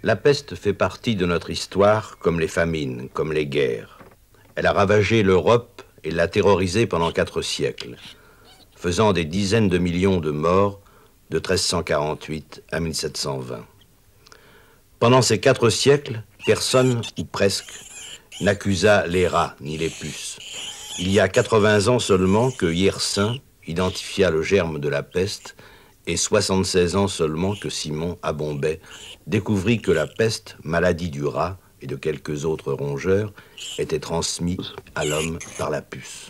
La peste fait partie de notre histoire comme les famines, comme les guerres. Elle a ravagé l'Europe et l'a terrorisée pendant 4 siècles, faisant des dizaines de millions de morts de 1348 à 1720. Pendant ces 4 siècles, personne, ou presque, n'accusa les rats ni les puces. Il y a 80 ans seulement que Yersin identifia le germe de la peste et 76 ans seulement que Simon, à Bombay, découvrit que la peste, maladie du rat et de quelques autres rongeurs, était transmise à l'homme par la puce.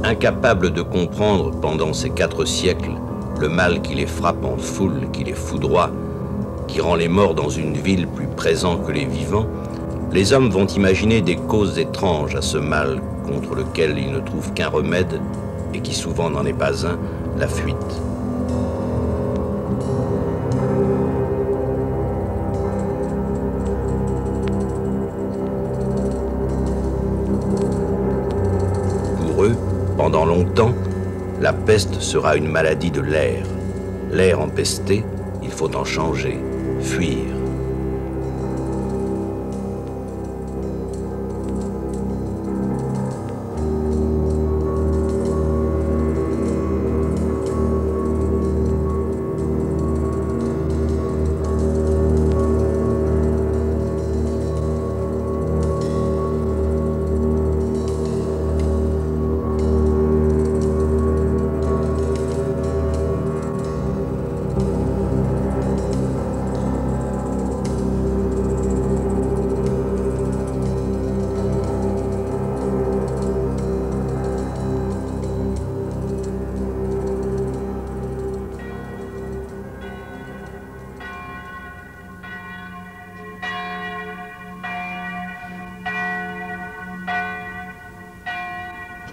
Incapables de comprendre pendant ces 4 siècles le mal qui les frappe en foule, qui les foudroie, qui rend les morts dans une ville plus présents que les vivants, les hommes vont imaginer des causes étranges à ce mal contre lequel ils ne trouvent qu'un remède, et qui souvent n'en est pas un, la fuite. Pour eux, pendant longtemps, la peste sera une maladie de l'air. L'air empesté, il faut en changer, fuir.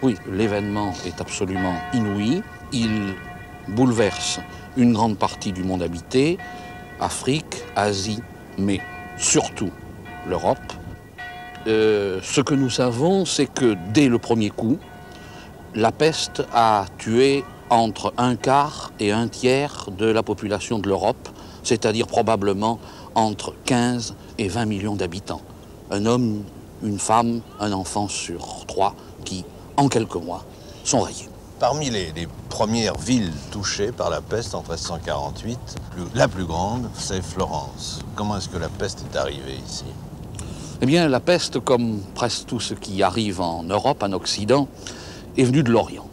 Oui, l'événement est absolument inouï. Il bouleverse une grande partie du monde habité, Afrique, Asie, mais surtout l'Europe. Ce que nous savons, c'est que dès le premier coup, la peste a tué entre 1/4 et 1/3 de la population de l'Europe, c'est-à-dire probablement entre 15 et 20 millions d'habitants. Un homme, une femme, un enfant sur 3 qui, en quelques mois, sont rayés. Parmi les premières villes touchées par la peste en 1348, la plus grande, c'est Florence. Comment est-ce que la peste est arrivée ici? Eh bien, la peste, comme presque tout ce qui arrive en Europe, en Occident, est venue de l'Orient.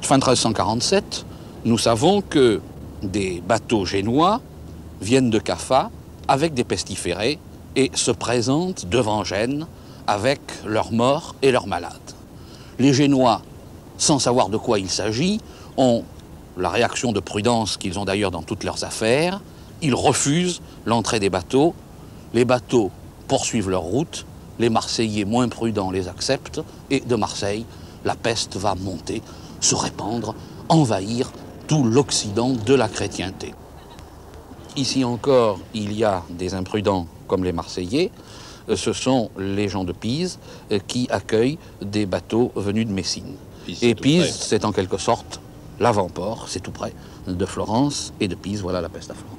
Fin 1347, nous savons que des bateaux génois viennent de Caffa avec des pestiférés et se présentent devant Gênes avec leurs morts et leurs malades. Les Génois, sans savoir de quoi il s'agit, ont la réaction de prudence qu'ils ont d'ailleurs dans toutes leurs affaires. Ils refusent l'entrée des bateaux. Les bateaux poursuivent leur route. Les Marseillais, moins prudents, les acceptent. Et de Marseille, la peste va monter, se répandre, envahir tout l'Occident de la chrétienté. Ici encore, il y a des imprudents comme les Marseillais. Ce sont les gens de Pise qui accueillent des bateaux venus de Messine. Et Pise, c'est en quelque sorte l'avant-port, c'est tout près de Florence, et de Pise, voilà la peste à Florence.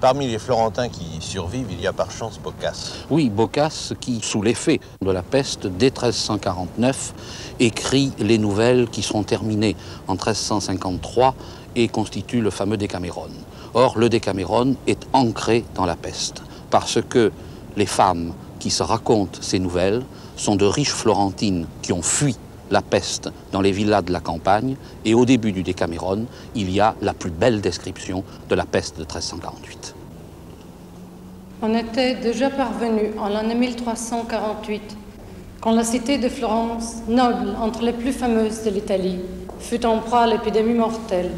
Parmi les Florentins qui survivent, il y a par chance Boccace. Oui, Boccace qui, sous l'effet de la peste, dès 1349, écrit les nouvelles qui seront terminées en 1353 et constituent le fameux Décaméron. Or, le Décaméron est ancré dans la peste, parce que les femmes qui se racontent ces nouvelles sont de riches Florentines qui ont fui la peste dans les villas de la campagne, et au début du Décaméron, il y a la plus belle description de la peste de 1348. On était déjà parvenu en l'année 1348, quand la cité de Florence, noble entre les plus fameuses de l'Italie, fut en proie à l'épidémie mortelle.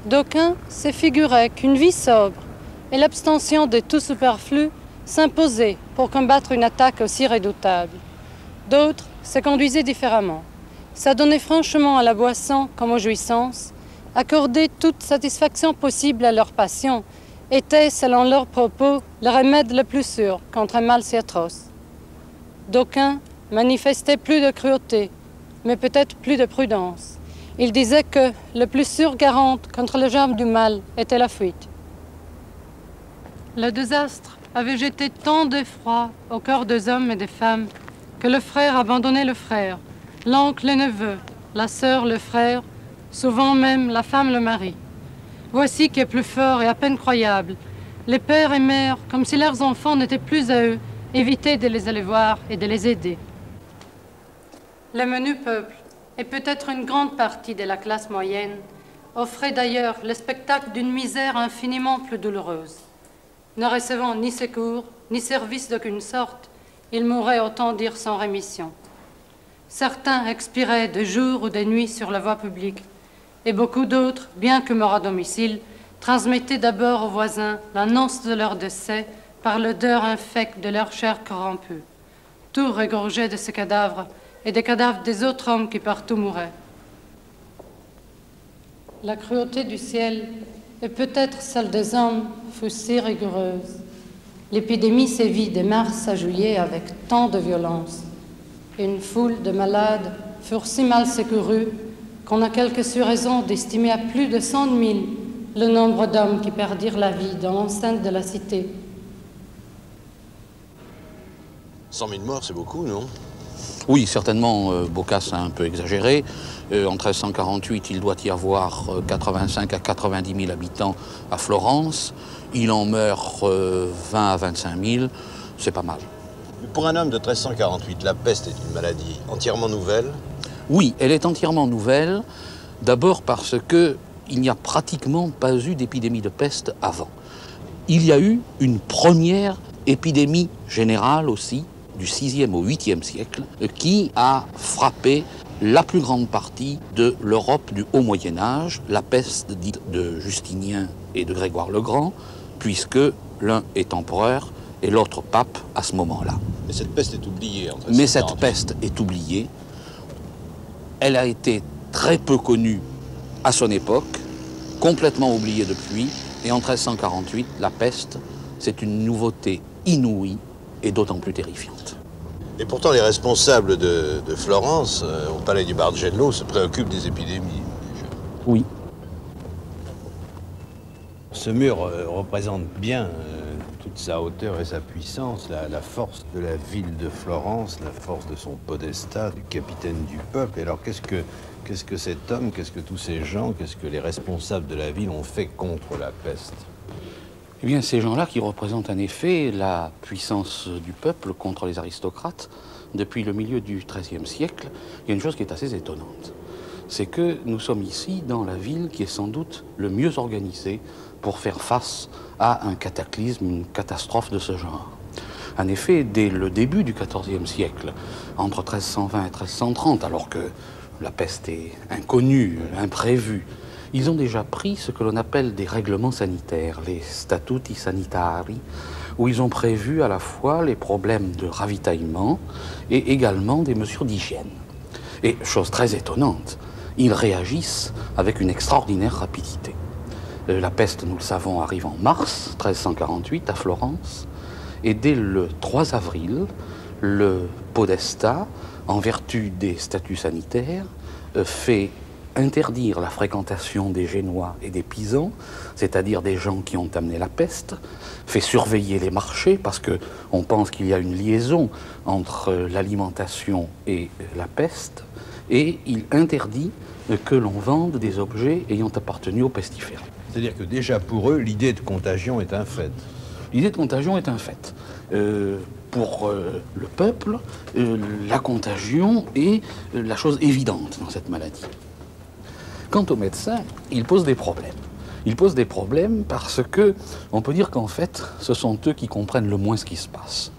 D'aucuns se figuraient qu'une vie sobre et l'abstention de tout superflu s'imposaient pour combattre une attaque aussi redoutable. D'autres se conduisaient différemment, s'adonnaient franchement à la boisson comme aux jouissances, accorder toute satisfaction possible à leur passion était, selon leurs propos, le remède le plus sûr contre un mal si atroce. D'aucuns manifestaient plus de cruauté, mais peut-être plus de prudence. Ils disaient que le plus sûr garant contre le germe du mal était la fuite. Le désastre avait jeté tant d'effroi au cœur des hommes et des femmes que le frère abandonnait le frère, l'oncle le neveu, la sœur le frère, souvent même la femme le mari. Voici qui est plus fort et à peine croyable. Les pères et mères, comme si leurs enfants n'étaient plus à eux, évitaient de les aller voir et de les aider. Le menu peuple, et peut-être une grande partie de la classe moyenne, offrait d'ailleurs le spectacle d'une misère infiniment plus douloureuse. Ne recevant ni secours, ni service d'aucune sorte, ils mouraient autant dire sans rémission. Certains expiraient de jour ou de nuit sur la voie publique, et beaucoup d'autres, bien que morts à domicile, transmettaient d'abord aux voisins l'annonce de leur décès par l'odeur infecte de leur chair corrompue. Tout regorgeait de ces cadavres et des cadavres des autres hommes qui partout mouraient. La cruauté du ciel, et peut-être celle des hommes, fut si rigoureuse. L'épidémie sévit de mars à juillet avec tant de violence. Une foule de malades furent si mal secourus qu'on a quelque raison d'estimer à plus de 100 000 le nombre d'hommes qui perdirent la vie dans l'enceinte de la cité. 100 000 morts, c'est beaucoup, non? Oui, certainement, Boccace a un peu exagéré. En 1348, il doit y avoir 85 à 90 000 habitants à Florence. Il en meurt 20 à 25 000, c'est pas mal. Pour un homme de 1348, la peste est une maladie entièrement nouvelle. Oui, elle est entièrement nouvelle, d'abord parce qu'il n'y a pratiquement pas eu d'épidémie de peste avant. Il y a eu une première épidémie générale aussi, du 6e au 8e siècle, qui a frappé la plus grande partie de l'Europe du Haut Moyen-Âge, la peste dite de Justinien et de Grégoire le Grand, puisque l'un est empereur et l'autre pape à ce moment-là. Mais cette peste est oubliée en 1348. Mais cette peste est oubliée. Elle a été très peu connue à son époque, complètement oubliée depuis, et en 1348, la peste, c'est une nouveauté inouïe et d'autant plus terrifiante. Et pourtant, les responsables de Florence, au palais du Bargello, se préoccupent des épidémies. Oui. Ce mur représente bien toute sa hauteur et sa puissance, la force de la ville de Florence, la force de son podestat, du capitaine du peuple. Et alors qu'est-ce que cet homme, qu'est-ce que tous ces gens, qu'est-ce que les responsables de la ville ont fait contre la peste? Eh bien, ces gens-là qui représentent en effet la puissance du peuple contre les aristocrates, depuis le milieu du XIIIe siècle, il y a une chose qui est assez étonnante. C'est que nous sommes ici dans la ville qui est sans doute le mieux organisée pour faire face à un cataclysme, une catastrophe de ce genre. En effet, dès le début du XIVe siècle, entre 1320 et 1330, alors que la peste est inconnue, imprévue, ils ont déjà pris ce que l'on appelle des règlements sanitaires, les statuti sanitari, où ils ont prévu à la fois les problèmes de ravitaillement et également des mesures d'hygiène. Et, chose très étonnante, ils réagissent avec une extraordinaire rapidité. La peste, nous le savons, arrive en mars 1348 à Florence, et dès le 3 avril, le podestat, en vertu des statuts sanitaires, fait interdire la fréquentation des Génois et des Pisans, c'est-à-dire des gens qui ont amené la peste, fait surveiller les marchés parce qu'on pense qu'il y a une liaison entre l'alimentation et la peste, et il interdit que l'on vende des objets ayant appartenu aux pestiférés. C'est-à-dire que déjà pour eux, l'idée de contagion est un fait. L'idée de contagion est un fait. Pour le peuple, la contagion est la chose évidente dans cette maladie. Quant aux médecins, ils posent des problèmes. Ils posent des problèmes parce que on peut dire qu'en fait, ce sont eux qui comprennent le moins ce qui se passe.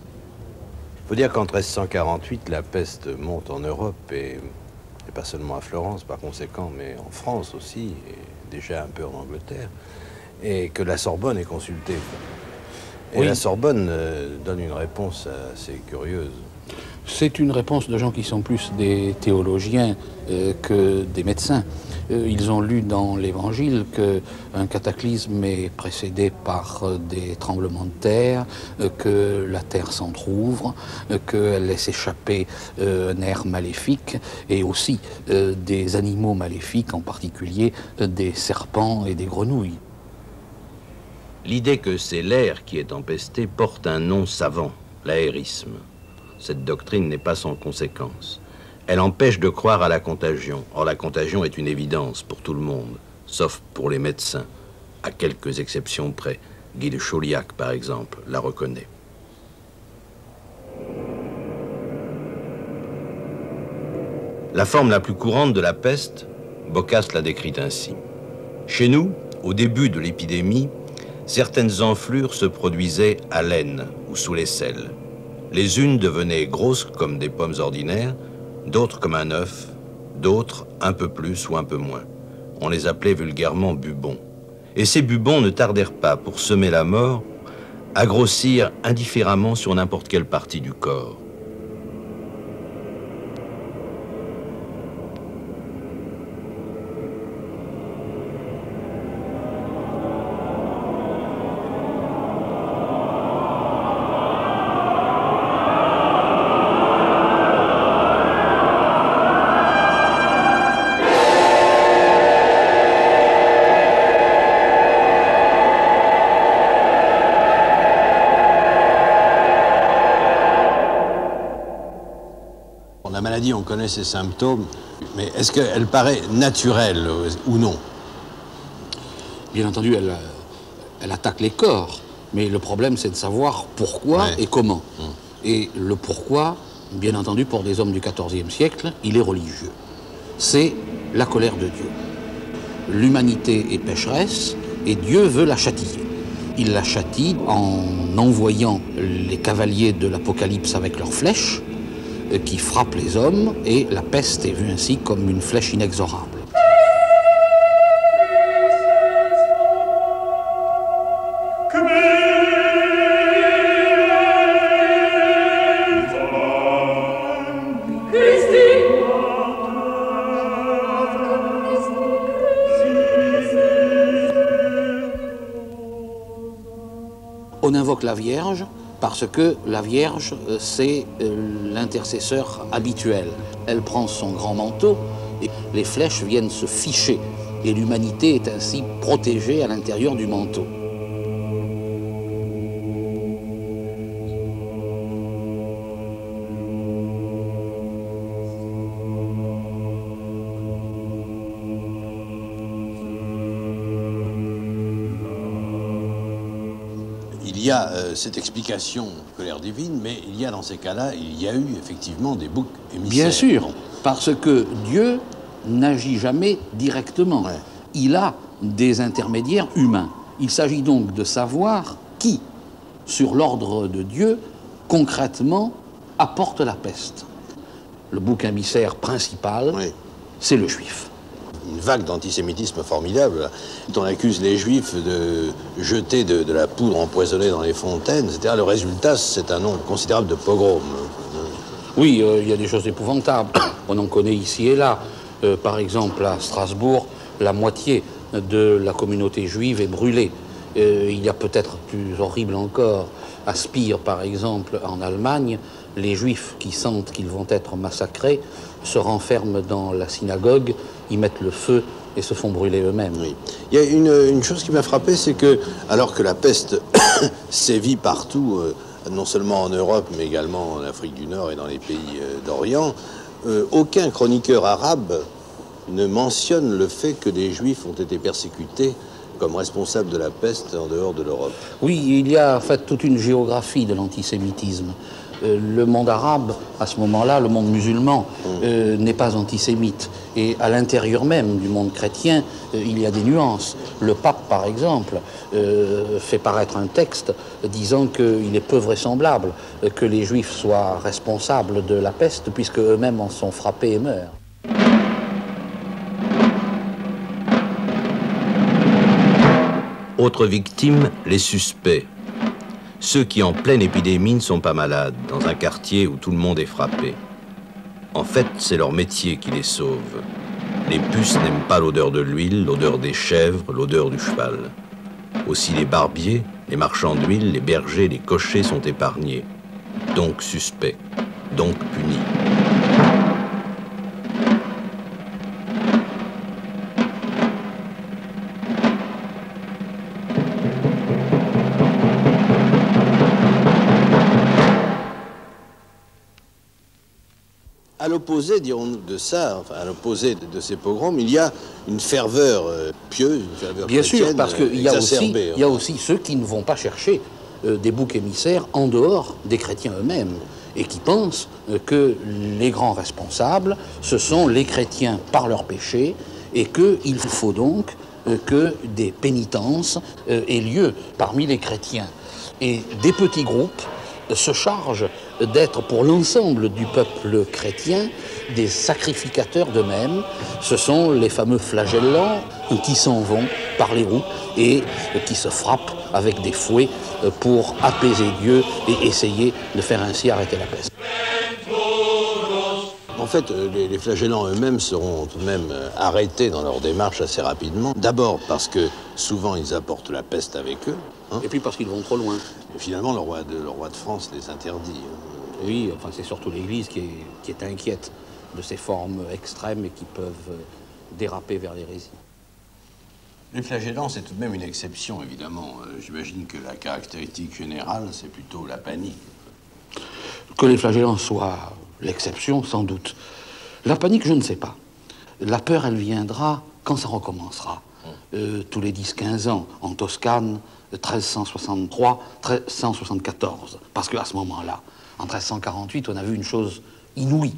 Il faut dire qu'en 1348, la peste monte en Europe et pas seulement à Florence par conséquent, mais en France aussi. Et déjà un peu en Angleterre, et que la Sorbonne est consultée. Et Oui. la Sorbonne donne une réponse assez curieuse. C'est une réponse de gens qui sont plus des théologiens que des médecins. Ils ont lu dans l'Évangile qu'un cataclysme est précédé par des tremblements de terre, que la terre s'entrouvre, qu'elle laisse échapper un air maléfique et aussi des animaux maléfiques, en particulier des serpents et des grenouilles. L'idée que c'est l'air qui est empesté porte un nom savant, l'aérisme. Cette doctrine n'est pas sans conséquence. Elle empêche de croire à la contagion. Or, la contagion est une évidence pour tout le monde, sauf pour les médecins, à quelques exceptions près. Guy de Chauliac, par exemple, la reconnaît. La forme la plus courante de la peste, Boccace l'a décrite ainsi. Chez nous, au début de l'épidémie, certaines enflures se produisaient à l'aine ou sous l'aisselle. Les unes devenaient grosses comme des pommes ordinaires, d'autres comme un œuf, d'autres un peu plus ou un peu moins. On les appelait vulgairement bubons. Et ces bubons ne tardèrent pas, pour semer la mort, à grossir indifféremment sur n'importe quelle partie du corps. La maladie, on connaît ses symptômes, mais est-ce qu'elle paraît naturelle ou non? Bien entendu, elle attaque les corps, mais le problème, c'est de savoir pourquoi et comment. Et le pourquoi, bien entendu, pour des hommes du XIVe siècle, il est religieux. C'est la colère de Dieu. L'humanité est pécheresse et Dieu veut la châtier. Il la châtie en envoyant les cavaliers de l'Apocalypse avec leurs flèches qui frappent les hommes, et la peste est vue ainsi comme une flèche inexorable. On invoque la Vierge parce que la Vierge, c'est l'intercesseur habituel. Elle prend son grand manteau et les flèches viennent se ficher. Et l'humanité est ainsi protégée à l'intérieur du manteau. Il y a cette explication colère divine, mais il y a dans ces cas-là, il y a eu effectivement des boucs émissaires. Bien sûr, parce que Dieu n'agit jamais directement. Ouais. Il a des intermédiaires humains. Il s'agit donc de savoir qui, sur l'ordre de Dieu, concrètement apporte la peste. Le bouc émissaire principal, c'est le juif. Une vague d'antisémitisme formidable. On accuse les juifs de jeter de la poudre empoisonnée dans les fontaines, etc. Le résultat, c'est un nombre considérable de pogroms. Oui, il y a des choses épouvantables. On en connaît ici et là. Par exemple, à Strasbourg, la moitié de la communauté juive est brûlée. Il y a peut-être plus horrible encore. À Spire, par exemple, en Allemagne, les juifs qui sentent qu'ils vont être massacrés se renferment dans la synagogue, y mettent le feu et se font brûler eux-mêmes. Oui. Il y a une chose qui m'a frappé, c'est que, alors que la peste sévit partout, non seulement en Europe, mais également en Afrique du Nord et dans les pays d'Orient, aucun chroniqueur arabe ne mentionne le fait que des Juifs ont été persécutés comme responsables de la peste en dehors de l'Europe. Oui, il y a en fait toute une géographie de l'antisémitisme. Le monde arabe, à ce moment-là, le monde musulman, n'est pas antisémite. Et à l'intérieur même du monde chrétien, il y a des nuances. Le pape, par exemple, fait paraître un texte disant qu'il est peu vraisemblable que les Juifs soient responsables de la peste, puisque eux-mêmes en sont frappés et meurent. Autre victime, les suspects. Ceux qui, en pleine épidémie, ne sont pas malades, dans un quartier où tout le monde est frappé. En fait, c'est leur métier qui les sauve. Les puces n'aiment pas l'odeur de l'huile, l'odeur des chèvres, l'odeur du cheval. Aussi les barbiers, les marchands d'huile, les bergers, les cochers sont épargnés. Donc suspects, donc punis. À l'opposé, dirons-nous, de ça, enfin à l'opposé de ces pogroms, il y a une ferveur pieuse, une ferveur Bien chrétienne sûr, parce qu'il y a exacerbée. aussi ceux qui ne vont pas chercher des boucs émissaires en dehors des chrétiens eux-mêmes et qui pensent que les grands responsables, ce sont les chrétiens par leurs péchés et qu'il faut donc que des pénitences aient lieu parmi les chrétiens. Et des petits groupes se chargent d'être pour l'ensemble du peuple chrétien des sacrificateurs d'eux-mêmes. Ce sont les fameux flagellants qui s'en vont par les roues et qui se frappent avec des fouets pour apaiser Dieu et essayer de faire ainsi arrêter la peste. En fait, les flagellants eux-mêmes seront tout de même arrêtés dans leur démarche assez rapidement. D'abord parce que souvent ils apportent la peste avec eux. Et puis parce qu'ils vont trop loin. Et finalement, le roi de France les interdit. Oui, enfin c'est surtout l'Église qui est inquiète de ces formes extrêmes et qui peuvent déraper vers l'hérésie. Les flagellants, c'est tout de même une exception, évidemment. J'imagine que la caractéristique générale, c'est plutôt la panique. Que les flagellants soient l'exception, sans doute. La panique, je ne sais pas. La peur, elle viendra quand ça recommencera. Tous les 10-15 ans, en Toscane, 1363, 1374. Parce qu'à ce moment-là, en 1348, on a vu une chose inouïe.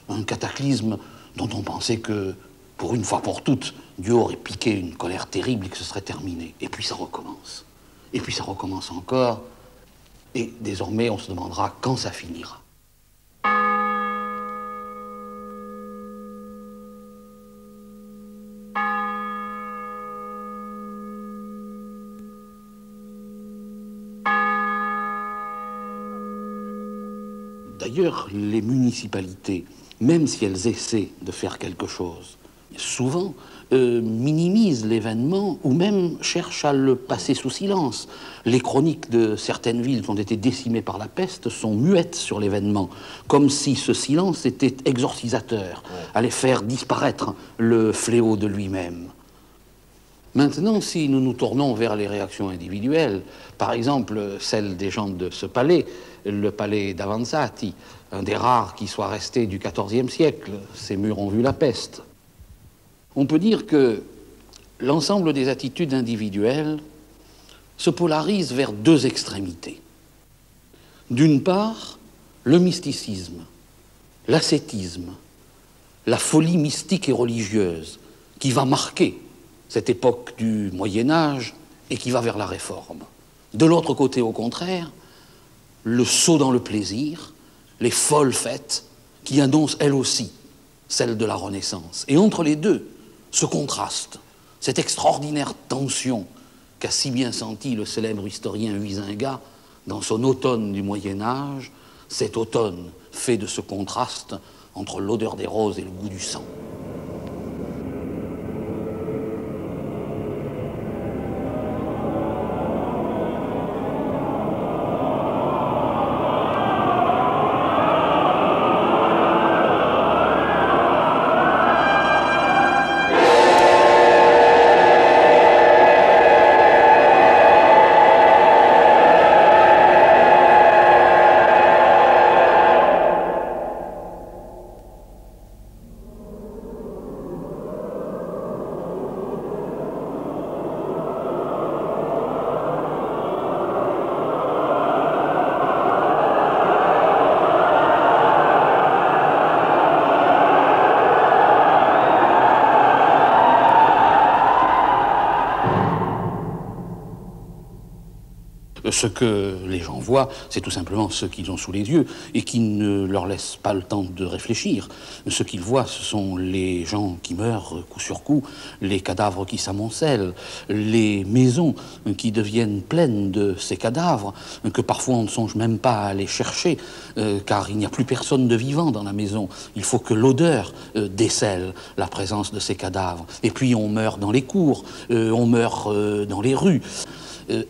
Un cataclysme dont on pensait que, pour une fois pour toutes, Dieu aurait piqué une colère terrible et que ce serait terminé. Et puis ça recommence. Et puis ça recommence encore. Et désormais, on se demandera quand ça finira. D'ailleurs, les municipalités, même si elles essaient de faire quelque chose, souvent minimisent l'événement ou même cherchent à le passer sous silence. Les chroniques de certaines villes qui ont été décimées par la peste sont muettes sur l'événement, comme si ce silence était exorcisateur, allait faire disparaître le fléau de lui-même. Maintenant, si nous nous tournons vers les réactions individuelles, par exemple celle des gens de ce palais, le palais d'Avanzati, un des rares qui soit resté du XIVe siècle, ces murs ont vu la peste. On peut dire que l'ensemble des attitudes individuelles se polarisent vers deux extrémités. D'une part, le mysticisme, l'ascétisme, la folie mystique et religieuse qui va marquer cette époque du Moyen-Âge et qui va vers la Réforme. De l'autre côté, au contraire, le saut dans le plaisir, les folles fêtes qui annoncent elles aussi celle de la Renaissance. Et entre les deux, ce contraste, cette extraordinaire tension qu'a si bien senti le célèbre historien Huizinga dans son automne du Moyen-Âge, cet automne fait de ce contraste entre l'odeur des roses et le goût du sang. Ce que les gens voient, c'est tout simplement ce qu'ils ont sous les yeux et qui ne leur laisse pas le temps de réfléchir. Ce qu'ils voient, ce sont les gens qui meurent coup sur coup, les cadavres qui s'amoncellent, les maisons qui deviennent pleines de ces cadavres, que parfois on ne songe même pas à aller chercher, car il n'y a plus personne de vivant dans la maison. Il faut que l'odeur décèle la présence de ces cadavres. Et puis on meurt dans les cours, on meurt dans les rues.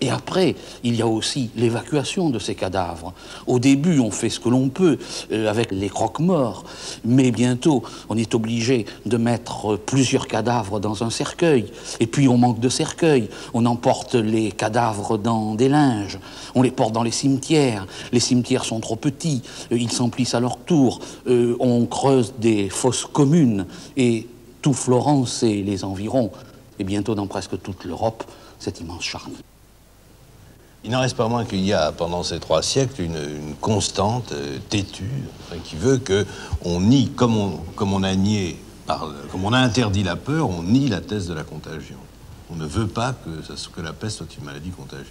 Et après, il y a aussi l'évacuation de ces cadavres. Au début, on fait ce que l'on peut avec les croque-morts, mais bientôt, on est obligé de mettre plusieurs cadavres dans un cercueil. Et puis, on manque de cercueil. On emporte les cadavres dans des linges. On les porte dans les cimetières. Les cimetières sont trop petits. Ils s'emplissent à leur tour. On creuse des fosses communes. Et tout Florence et les environs, et bientôt dans presque toute l'Europe, cette immense charnière. Il n'en reste pas moins qu'il y a, pendant ces 3 siècles, une constante têtue qui veut qu'on nie, comme on a nié, comme on a interdit la peur, on nie la thèse de la contagion. On ne veut pas que la peste soit une maladie contagieuse.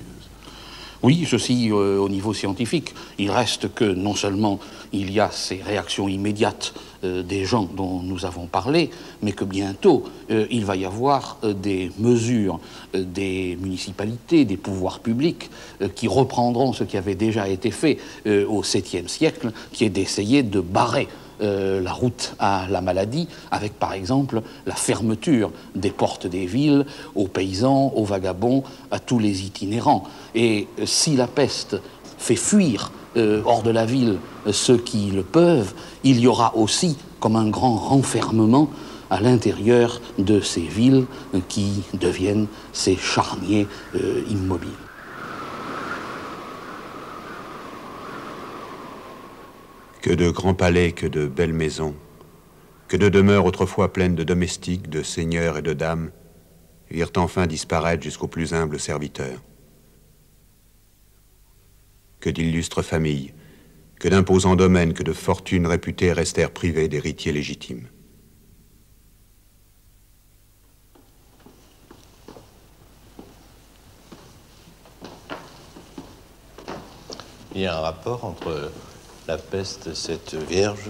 Oui, ceci au niveau scientifique. Il reste que non seulement il y a ces réactions immédiates des gens dont nous avons parlé, mais que bientôt il va y avoir des mesures des municipalités, des pouvoirs publics qui reprendront ce qui avait déjà été fait au 7e siècle, qui est d'essayer de barrer la route à la maladie, avec par exemple la fermeture des portes des villes aux paysans, aux vagabonds, à tous les itinérants. Et si la peste fait fuir hors de la ville ceux qui le peuvent, il y aura aussi comme un grand renfermement à l'intérieur de ces villes qui deviennent ces charniers immobiles. Que de grands palais, que de belles maisons, que de demeures autrefois pleines de domestiques, de seigneurs et de dames, virent enfin disparaître jusqu'aux plus humbles serviteurs. Que d'illustres familles, que d'imposants domaines, que de fortunes réputées restèrent privées d'héritiers légitimes. Il y a un rapport entre la peste, cette vierge?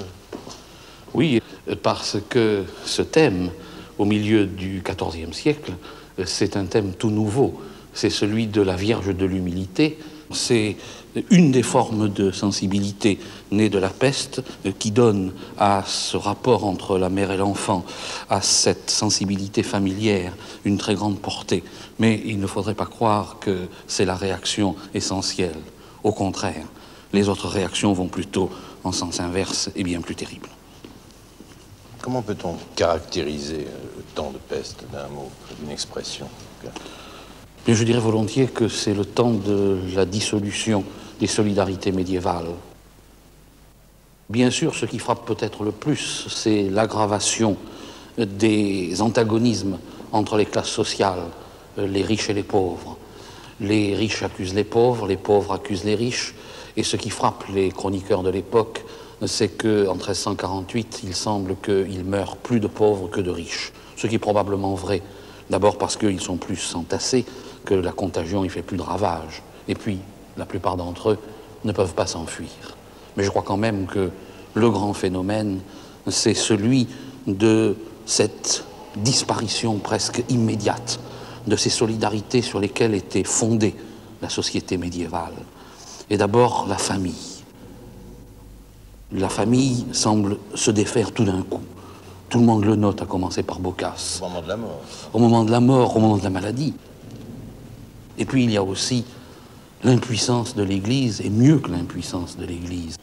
Oui, parce que ce thème, au milieu du XIVe siècle, c'est un thème tout nouveau. C'est celui de la Vierge de l'humilité. C'est une des formes de sensibilité née de la peste qui donne à ce rapport entre la mère et l'enfant, à cette sensibilité familière, une très grande portée. Mais il ne faudrait pas croire que c'est la réaction essentielle. Au contraire, les autres réactions vont plutôt en sens inverse et bien plus terrible. Comment peut-on caractériser le temps de peste d'un mot, d'une expression? Mais je dirais volontiers que c'est le temps de la dissolution des solidarités médiévales. Bien sûr, ce qui frappe peut-être le plus, c'est l'aggravation des antagonismes entre les classes sociales, les riches et les pauvres. Les riches accusent les pauvres accusent les riches. Et ce qui frappe les chroniqueurs de l'époque, c'est qu'en 1348, il semble qu'il meurt plus de pauvres que de riches. Ce qui est probablement vrai. D'abord parce qu'ils sont plus entassés, que la contagion y fait plus de ravages. Et puis, la plupart d'entre eux ne peuvent pas s'enfuir. Mais je crois quand même que le grand phénomène, c'est celui de cette disparition presque immédiate de ces solidarités sur lesquelles était fondée la société médiévale. Et d'abord, la famille. La famille semble se défaire tout d'un coup. Tout le monde le note, à commencer par Boccace. Au moment de la mort. Au moment de la mort, au moment de la maladie. Et puis il y a aussi l'impuissance de l'Église, et mieux que l'impuissance de l'Église,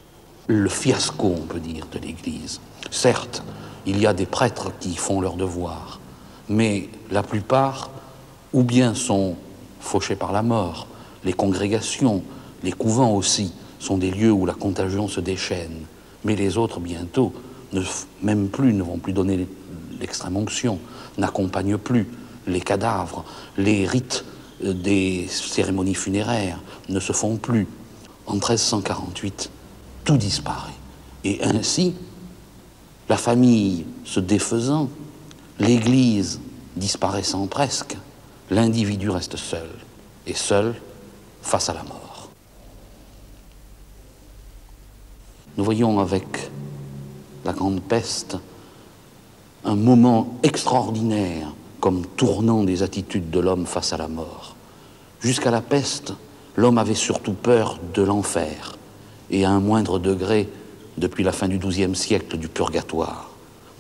le fiasco, on peut dire, de l'Église. Certes, il y a des prêtres qui font leur devoir, mais la plupart, ou bien sont fauchés par la mort, les congrégations, les couvents aussi, sont des lieux où la contagion se déchaîne. Mais les autres, bientôt, ne vont plus donner l'extrême-onction, n'accompagnent plus les cadavres, les rites des cérémonies funéraires ne se font plus. En 1348, tout disparaît. Et ainsi, la famille se défaisant, l'Église disparaissant presque, l'individu reste seul, et seul face à la mort. Nous voyons avec la Grande Peste un moment extraordinaire comme tournant des attitudes de l'homme face à la mort. Jusqu'à la peste, l'homme avait surtout peur de l'enfer et à un moindre degré, depuis la fin du XIIe siècle, du purgatoire.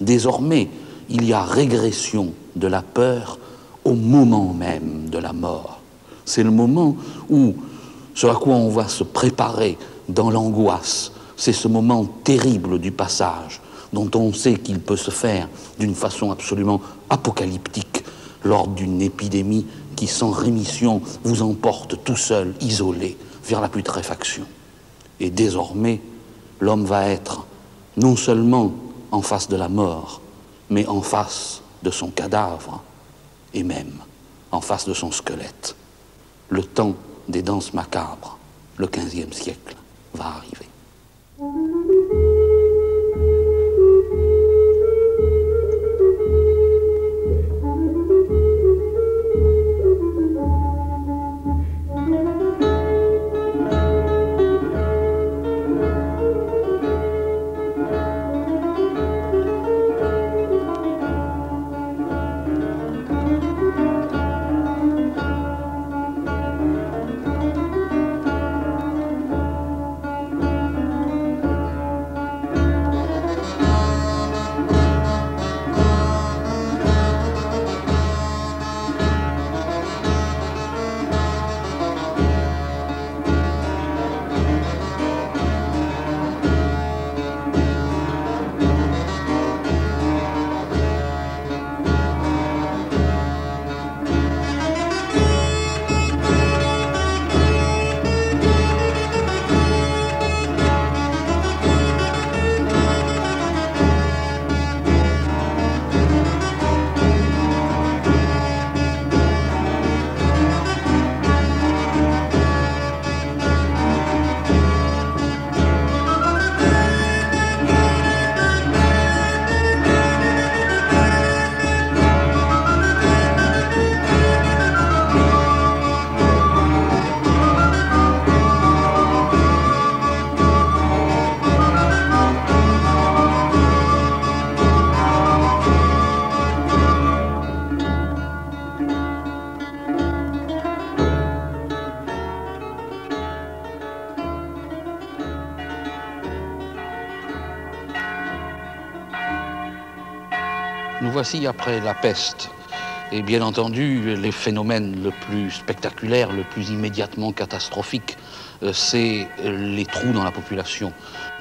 Désormais, il y a régression de la peur au moment même de la mort. C'est le moment où ce à quoi on va se préparer dans l'angoisse, c'est ce moment terrible du passage, dont on sait qu'il peut se faire d'une façon absolument apocalyptique lors d'une épidémie qui, sans rémission, vous emporte tout seul, isolé, vers la putréfaction. Et désormais, l'homme va être non seulement en face de la mort, mais en face de son cadavre, et même en face de son squelette. Le temps des danses macabres, le XVe siècle, va arriver. Nous voici après la peste. Et bien entendu, les phénomènes le plus spectaculaires, le plus immédiatement catastrophique, c'est les trous dans la population.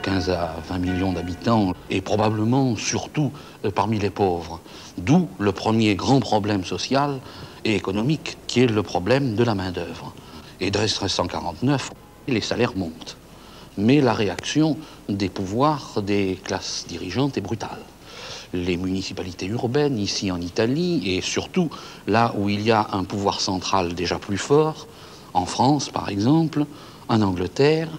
15 à 20 millions d'habitants, et probablement surtout parmi les pauvres. D'où le premier grand problème social et économique, qui est le problème de la main-d'œuvre. Et dès 1349, les salaires montent. Mais la réaction des pouvoirs des classes dirigeantes est brutale. Les municipalités urbaines, ici en Italie, et surtout là où il y a un pouvoir central déjà plus fort, en France par exemple, en Angleterre,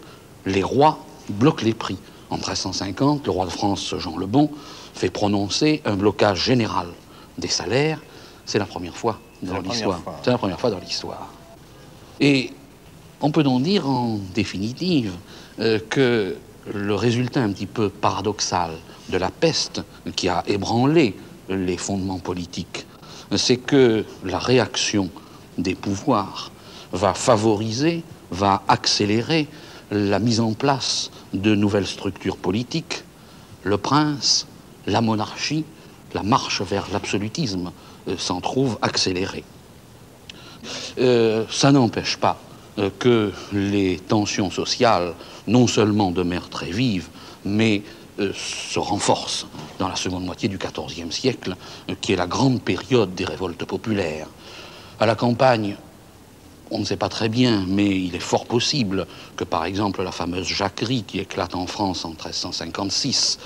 les rois bloquent les prix. En 1350, le roi de France, Jean le Bon, fait prononcer un blocage général des salaires. C'est la première fois dans l'histoire. C'est la première fois dans l'histoire. Et on peut donc dire en définitive que le résultat un petit peu paradoxal de la peste qui a ébranlé les fondements politiques, c'est que la réaction des pouvoirs va favoriser, va accélérer la mise en place de nouvelles structures politiques, le prince, la monarchie, la marche vers l'absolutisme s'en trouve accélérée. Ça n'empêche pas que les tensions sociales, non seulement demeurent très vives, mais se renforcent dans la seconde moitié du XIVe siècle, qui est la grande période des révoltes populaires. À la campagne, on ne sait pas très bien, mais il est fort possible que, par exemple, la fameuse jacquerie qui éclate en France en 1356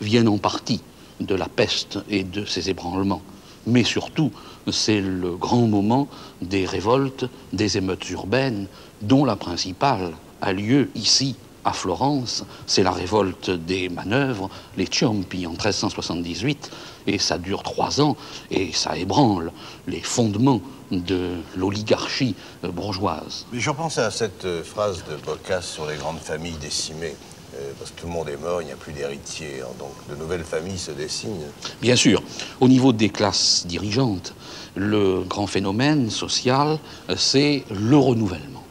vienne en partie de la peste et de ses ébranlements. Mais surtout, c'est le grand moment des révoltes, des émeutes urbaines, dont la principale a lieu ici, à Florence. C'est la révolte des manœuvres, les Ciompi, en 1378, et ça dure 3 ans, et ça ébranle les fondements de l'oligarchie bourgeoise. Mais je repense à cette phrase de Boccace sur les grandes familles décimées. parce que tout le monde est mort, il n'y a plus d'héritiers, hein, donc de nouvelles familles se dessinent. Bien sûr, au niveau des classes dirigeantes, le grand phénomène social, c'est le renouvellement.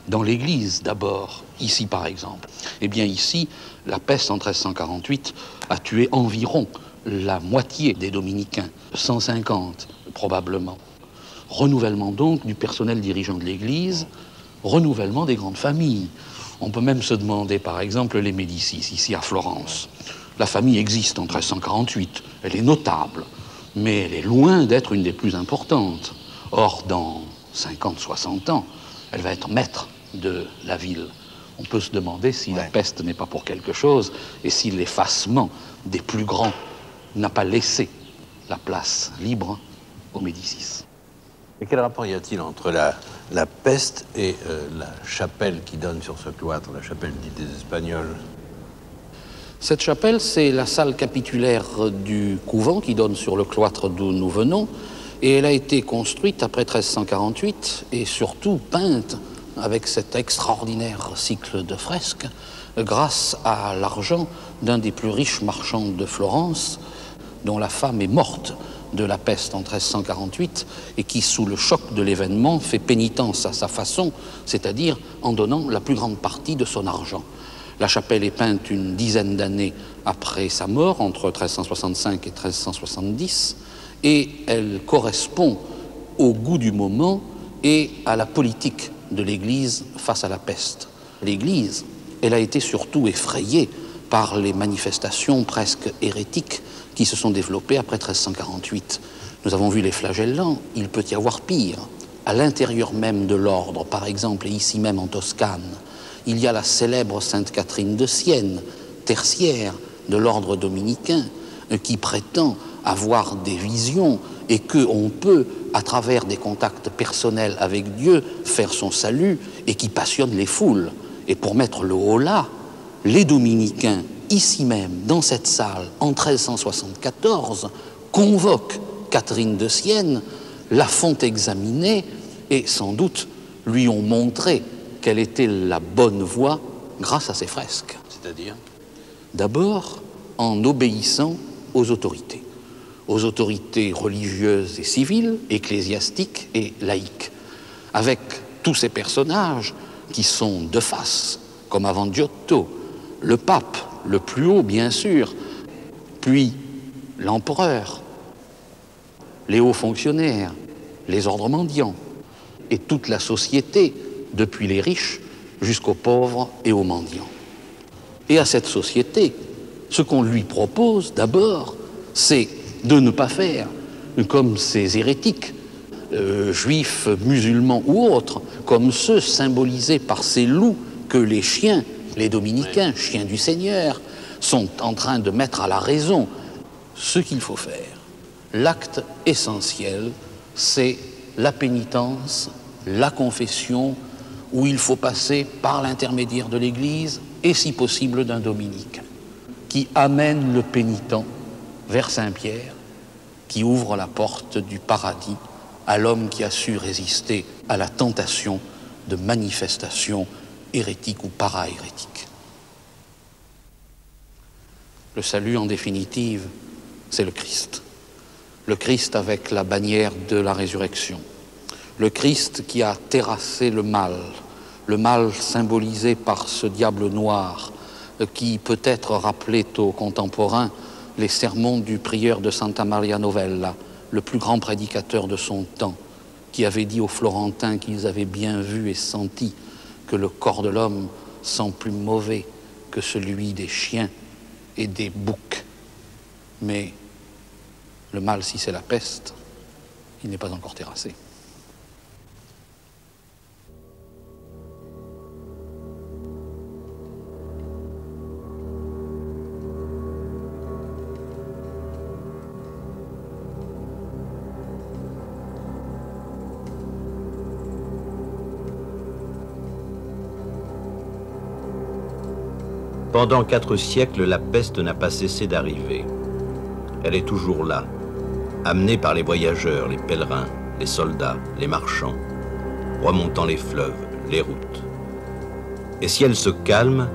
Dans l'Église, d'abord, ici par exemple, eh bien ici, la peste en 1348 a tué environ la moitié des dominicains, 150 probablement. Renouvellement donc du personnel dirigeant de l'Église, renouvellement des grandes familles. On peut même se demander, par exemple, les Médicis, ici à Florence. La famille existe en 1348, elle est notable, mais elle est loin d'être une des plus importantes. Or, dans 50-60 ans, elle va être maître de la ville. On peut se demander si la peste n'est pas pour quelque chose et si l'effacement des plus grands n'a pas laissé la place libre aux Médicis. Et quel rapport y a-t-il entre la peste et la chapelle qui donne sur ce cloître, la chapelle dite des Espagnols? Cette chapelle, c'est la salle capitulaire du couvent qui donne sur le cloître d'où nous venons, et elle a été construite après 1348 et surtout peinte avec cet extraordinaire cycle de fresques grâce à l'argent d'un des plus riches marchands de Florence, dont la femme est morte de la peste en 1348 et qui, sous le choc de l'événement, fait pénitence à sa façon, c'est-à-dire en donnant la plus grande partie de son argent. La chapelle est peinte une dizaine d'années après sa mort, entre 1365 et 1370, et elle correspond au goût du moment et à la politique de l'Église face à la peste. L'Église, elle a été surtout effrayée par les manifestations presque hérétiques qui se sont développées après 1348. Nous avons vu les flagellants, il peut y avoir pire. À l'intérieur même de l'ordre, par exemple, et ici même en Toscane, il y a la célèbre Sainte Catherine de Sienne, tertiaire de l'ordre dominicain, qui prétend avoir des visions et qu'on peut, à travers des contacts personnels avec Dieu, faire son salut et qui passionne les foules. Et pour mettre le haut là, les dominicains, ici même, dans cette salle, en 1374, convoquent Catherine de Sienne, la font examiner et sans doute lui ont montré quelle était la bonne voie grâce à ses fresques. C'est-à-dire? D'abord, en obéissant aux autorités religieuses et civiles, ecclésiastiques et laïques, avec tous ces personnages qui sont de face, comme Avangiotto, le pape, le plus haut bien sûr, puis l'empereur, les hauts fonctionnaires, les ordres mendiants, et toute la société, depuis les riches jusqu'aux pauvres et aux mendiants. Et à cette société, ce qu'on lui propose d'abord, c'est de ne pas faire comme ces hérétiques, juifs, musulmans ou autres, comme ceux symbolisés par ces loups que les chiens, les dominicains, chiens du Seigneur, sont en train de mettre à la raison. Ce qu'il faut faire, l'acte essentiel, c'est la pénitence, la confession, où il faut passer par l'intermédiaire de l'Église et si possible d'un dominicain, qui amène le pénitent vers Saint-Pierre, qui ouvre la porte du paradis à l'homme qui a su résister à la tentation de manifestations hérétiques ou para-hérétiques. Le salut, en définitive, c'est le Christ. Le Christ avec la bannière de la résurrection. Le Christ qui a terrassé le mal symbolisé par ce diable noir qui peut-être rappelait aux contemporains les sermons du prieur de Santa Maria Novella, le plus grand prédicateur de son temps, qui avait dit aux Florentins qu'ils avaient bien vu et senti que le corps de l'homme sent plus mauvais que celui des chiens et des boucs. Mais le mal, si c'est la peste, il n'est pas encore terrassé. Pendant 4 siècles, la peste n'a pas cessé d'arriver. Elle est toujours là, amenée par les voyageurs, les pèlerins, les soldats, les marchands, remontant les fleuves, les routes. Et si elle se calme,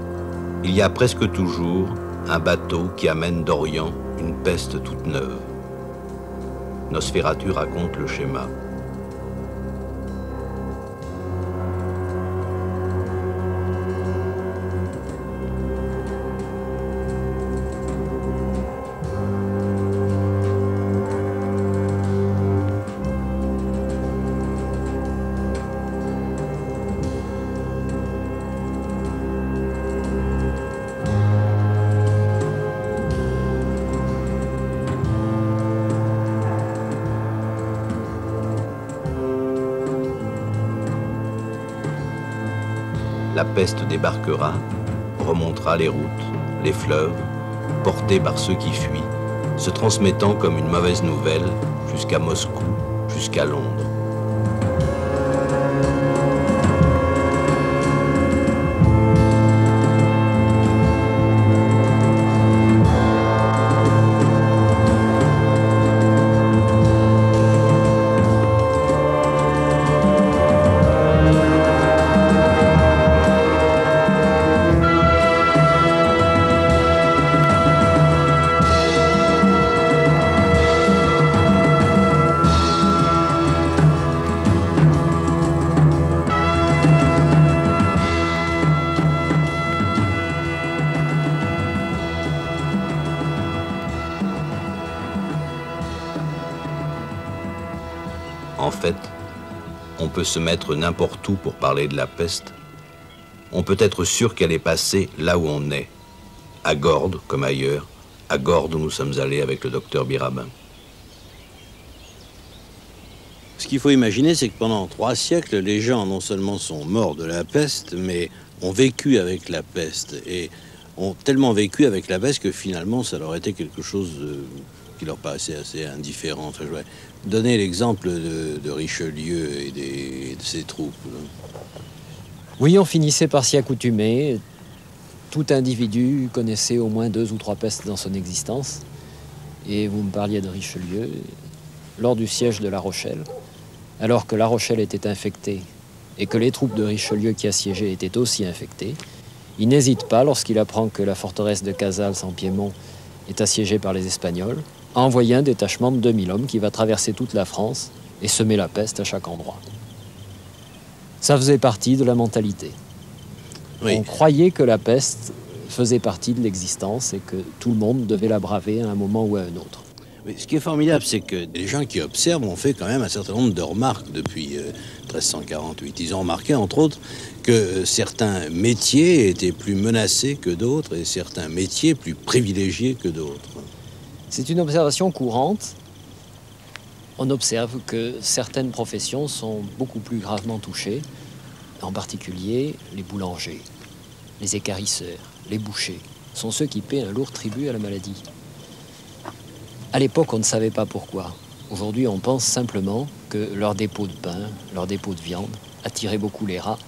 Il y a presque toujours un bateau qui amène d'Orient une peste toute neuve. Nosferatu raconte le schéma. La peste débarquera, remontera les routes, les fleuves, portée par ceux qui fuient, se transmettant comme une mauvaise nouvelle jusqu'à Moscou, jusqu'à Londres. En fait, on peut se mettre n'importe où pour parler de la peste. On peut être sûr qu'elle est passée là où on est, à Gordes comme ailleurs, à Gordes où nous sommes allés avec le docteur Birabin. Ce qu'il faut imaginer, c'est que pendant 3 siècles, les gens non seulement sont morts de la peste, mais ont vécu avec la peste. Et ont tellement vécu avec la peste que finalement, ça leur était quelque chose qui leur paraissait assez indifférent. Enfin, je voudrais donner l'exemple de Richelieu et de ses troupes. Oui, on finissait par s'y accoutumer. Tout individu connaissait au moins 2 ou 3 pestes dans son existence. Et vous me parliez de Richelieu. Lors du siège de La Rochelle, alors que La Rochelle était infectée et que les troupes de Richelieu qui assiégeaient étaient aussi infectées, il n'hésite pas, lorsqu'il apprend que la forteresse de Casals en Piémont est assiégée par les Espagnols, à envoyer un détachement de 2000 hommes qui va traverser toute la France et semer la peste à chaque endroit. Ça faisait partie de la mentalité. Oui. On croyait que la peste faisait partie de l'existence et que tout le monde devait la braver à un moment ou à un autre. Mais ce qui est formidable, c'est que les gens qui observent ont fait quand même un certain nombre de remarques depuis 1348. Ils ont remarqué, entre autres, que certains métiers étaient plus menacés que d'autres et certains métiers plus privilégiés que d'autres. C'est une observation courante. On observe que certaines professions sont beaucoup plus gravement touchées, en particulier les boulangers, les équarrisseurs, les bouchers, sont ceux qui paient un lourd tribut à la maladie. À l'époque, on ne savait pas pourquoi. Aujourd'hui, on pense simplement que leur dépôt de pain, leur dépôt de viande attiraient beaucoup les rats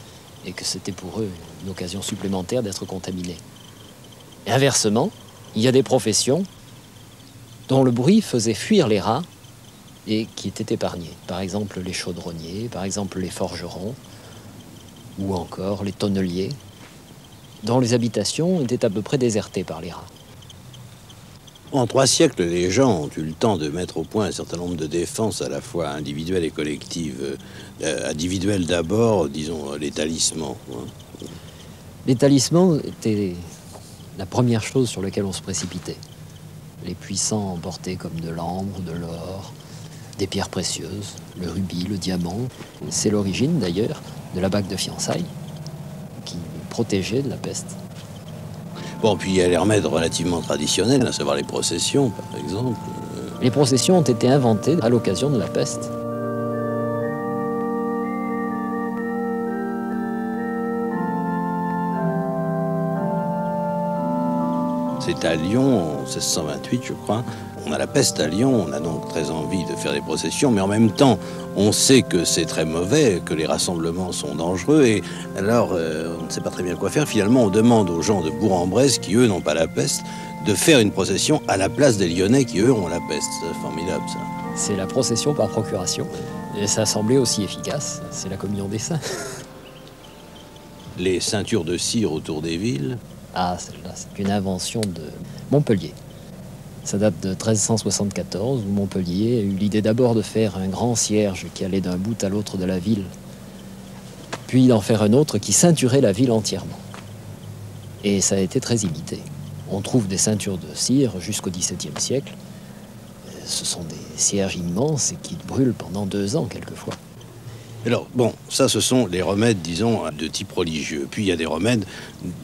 et que c'était pour eux une occasion supplémentaire d'être contaminés. Et inversement, il y a des professions dont le bruit faisait fuir les rats et qui étaient épargnés. Par exemple, les chaudronniers, par exemple, les forgerons, ou encore les tonneliers, dont les habitations étaient à peu près désertées par les rats. En 3 siècles, les gens ont eu le temps de mettre au point un certain nombre de défenses à la fois individuelles et collectives. Individuelles d'abord, disons, les talismans. Les talismans étaient la première chose sur laquelle on se précipitait. Les puissants emportaient comme de l'ambre, de l'or, des pierres précieuses, le rubis, le diamant. C'est l'origine d'ailleurs de la bague de fiançailles qui protégeait de la peste. Bon, puis il y a les remèdes relativement traditionnels, à savoir les processions, par exemple. Les processions ont été inventées à l'occasion de la peste. C'est à Lyon, en 1628, je crois. On a la peste à Lyon, on a donc très envie de faire des processions, mais en même temps, on sait que c'est très mauvais, que les rassemblements sont dangereux, et alors on ne sait pas très bien quoi faire. Finalement, on demande aux gens de Bourg-en-Bresse, qui eux n'ont pas la peste, de faire une procession à la place des Lyonnais qui eux ont la peste. C'est formidable, ça. C'est la procession par procuration, et ça semblait aussi efficace, c'est la communion des saints. Les ceintures de cire autour des villes. Ah, celle-là, c'est une invention de Montpellier. Ça date de 1374, où Montpellier a eu l'idée d'abord de faire un grand cierge qui allait d'un bout à l'autre de la ville, puis d'en faire un autre qui ceinturait la ville entièrement. Et ça a été très imité. On trouve des ceintures de cire jusqu'au XVIIe siècle. Ce sont des cierges immenses et qui brûlent pendant 2 ans quelquefois. Alors, bon, ça, ce sont les remèdes, disons, de type religieux. Puis, il y a des remèdes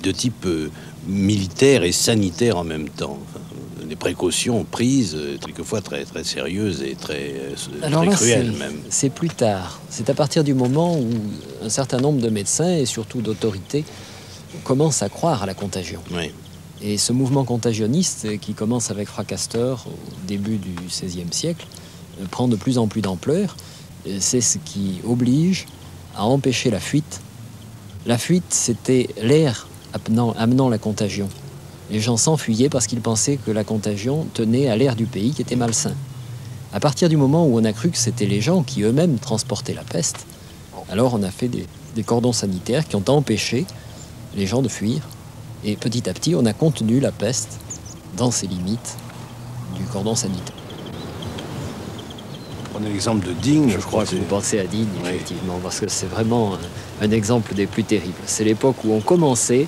de type militaire et sanitaire en même temps. Enfin, des précautions prises, quelquefois très, très sérieuses et très cruelles même. C'est plus tard. C'est à partir du moment où un certain nombre de médecins et surtout d'autorités commencent à croire à la contagion. Oui. Et ce mouvement contagionniste, qui commence avec Fracastor au début du XVIe siècle, prend de plus en plus d'ampleur. C'est ce qui oblige à empêcher la fuite. La fuite, c'était l'air amenant la contagion. Les gens s'enfuyaient parce qu'ils pensaient que la contagion tenait à l'air du pays qui était malsain. À partir du moment où on a cru que c'était les gens qui eux-mêmes transportaient la peste, alors on a fait des cordons sanitaires qui ont empêché les gens de fuir. Et petit à petit, on a contenu la peste dans ses limites du cordon sanitaire. On a l'exemple de Digne, je crois. Vous pensez à Digne, effectivement, parce que c'est vraiment un exemple des plus terribles. C'est l'époque où on commençait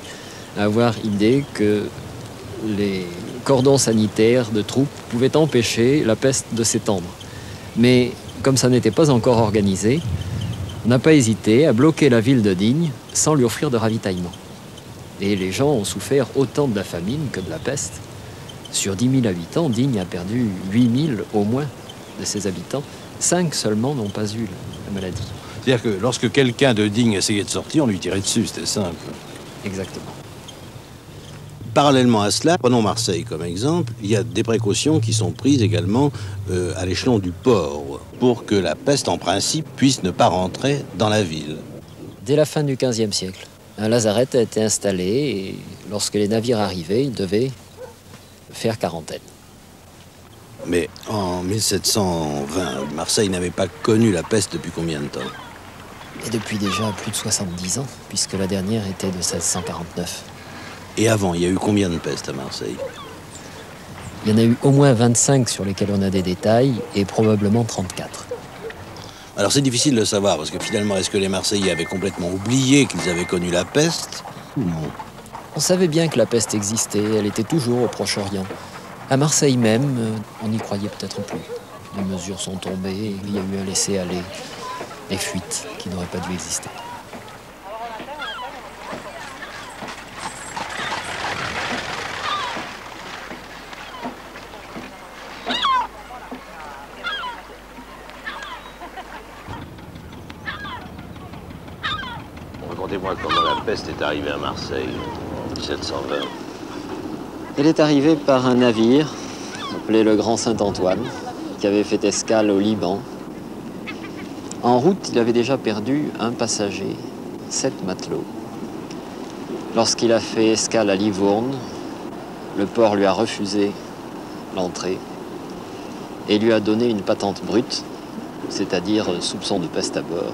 à avoir idée que les cordons sanitaires de troupes pouvaient empêcher la peste de s'étendre. Mais comme ça n'était pas encore organisé, on n'a pas hésité à bloquer la ville de Digne sans lui offrir de ravitaillement. Et les gens ont souffert autant de la famine que de la peste. Sur 10 000 habitants, Digne a perdu 8 000 au moins de ses habitants. 5 seulement n'ont pas eu la maladie. C'est-à-dire que lorsque quelqu'un de Digne essayait de sortir, on lui tirait dessus, c'était simple. Exactement. Parallèlement à cela, prenons Marseille comme exemple, il y a des précautions qui sont prises également à l'échelon du port pour que la peste, en principe, puisse ne pas rentrer dans la ville. Dès la fin du XVe siècle, un lazaret a été installé et lorsque les navires arrivaient, ils devaient faire quarantaine. Mais en 1720, Marseille n'avait pas connu la peste depuis combien de temps? Et depuis déjà plus de 70 ans, puisque la dernière était de 1649. Et avant, il y a eu combien de pestes à Marseille? Il y en a eu au moins 25 sur lesquels on a des détails, et probablement 34. Alors c'est difficile de savoir, parce que finalement, est-ce que les Marseillais avaient complètement oublié qu'ils avaient connu la peste ou non? On savait bien que la peste existait, elle était toujours au Proche-Orient. À Marseille même, on n'y croyait peut-être plus. Les mesures sont tombées, il y a eu un laisser-aller, des fuites qui n'auraient pas dû exister. Racontez-moi comment la peste est arrivée à Marseille en 1720. Elle est arrivée par un navire appelé le Grand Saint-Antoine, qui avait fait escale au Liban. En route, il avait déjà perdu un passager, 7 matelots. Lorsqu'il a fait escale à Livourne, le port lui a refusé l'entrée et lui a donné une patente brute, c'est-à-dire soupçon de peste à bord.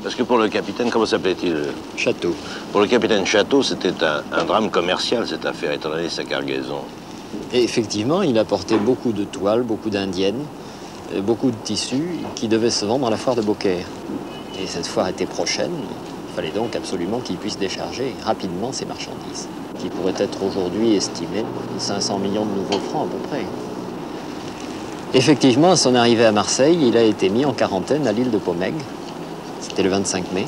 Parce que pour le capitaine, comment s'appelait-il? Château. Pour le capitaine Château, c'était un drame commercial, cette affaire, étant donné sa cargaison. Et effectivement, il apportait beaucoup de toiles, beaucoup d'indiennes, beaucoup de tissus qui devaient se vendre à la foire de Beaucaire. Et cette foire était prochaine, il fallait donc absolument qu'il puisse décharger rapidement ses marchandises, qui pourraient être aujourd'hui estimées 500 millions de nouveaux francs à peu près. Effectivement, à son arrivée à Marseille, il a été mis en quarantaine à l'île de Pomègue. C'était le 25 mai.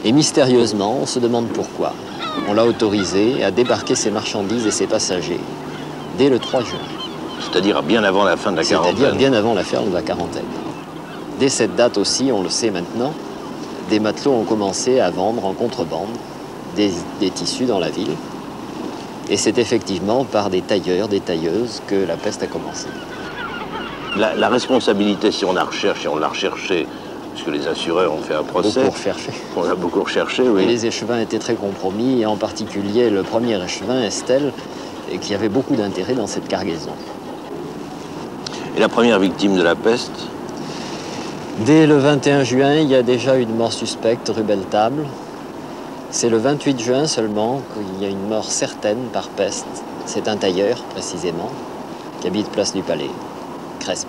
Et mystérieusement, on se demande pourquoi. On l'a autorisé à débarquer ses marchandises et ses passagers dès le 3 juin. C'est-à-dire bien avant la fin de la quarantaine. C'est-à-dire bien avant la fin de la quarantaine. Dès cette date aussi, on le sait maintenant, des matelots ont commencé à vendre en contrebande des tissus dans la ville. Et c'est effectivement par des tailleurs, des tailleuses que la peste a commencé. La responsabilité, si on la recherche, et on l'a recherchée, puisque les assureurs ont fait un procès. Beaucoup recherché. On a beaucoup recherché, oui. Et les échevins étaient très compromis, et en particulier le premier échevin, Estelle, qui avait beaucoup d'intérêt dans cette cargaison. Et la première victime de la peste? Dès le 21 juin, il y a déjà une mort suspecte rue Beltable. C'est le 28 juin seulement qu'il y a une mort certaine par peste. C'est un tailleur, précisément, qui habite place du Palais, Crespe.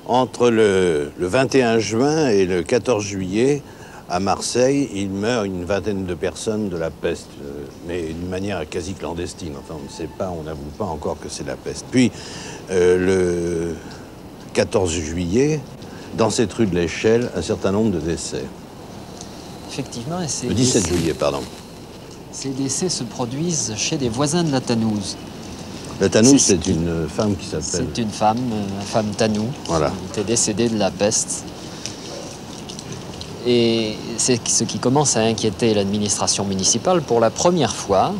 Entre le 21 juin et le 14 juillet, à Marseille, il meurt une vingtaine de personnes de la peste, mais d'une manière quasi clandestine. Enfin, on ne sait pas, on n'avoue pas encore que c'est la peste. Puis, le 14 juillet, dans cette rue de l'Échelle, un certain nombre de décès. Effectivement, et Le 17 juillet, pardon. Ces décès se produisent chez des voisins de la Tanouse. La Tanouse, c'est une femme qui s'appelle... C'est une femme Tanou, Voilà. qui était décédée de la peste. Et c'est ce qui commence à inquiéter l'administration municipale. Pour la première fois,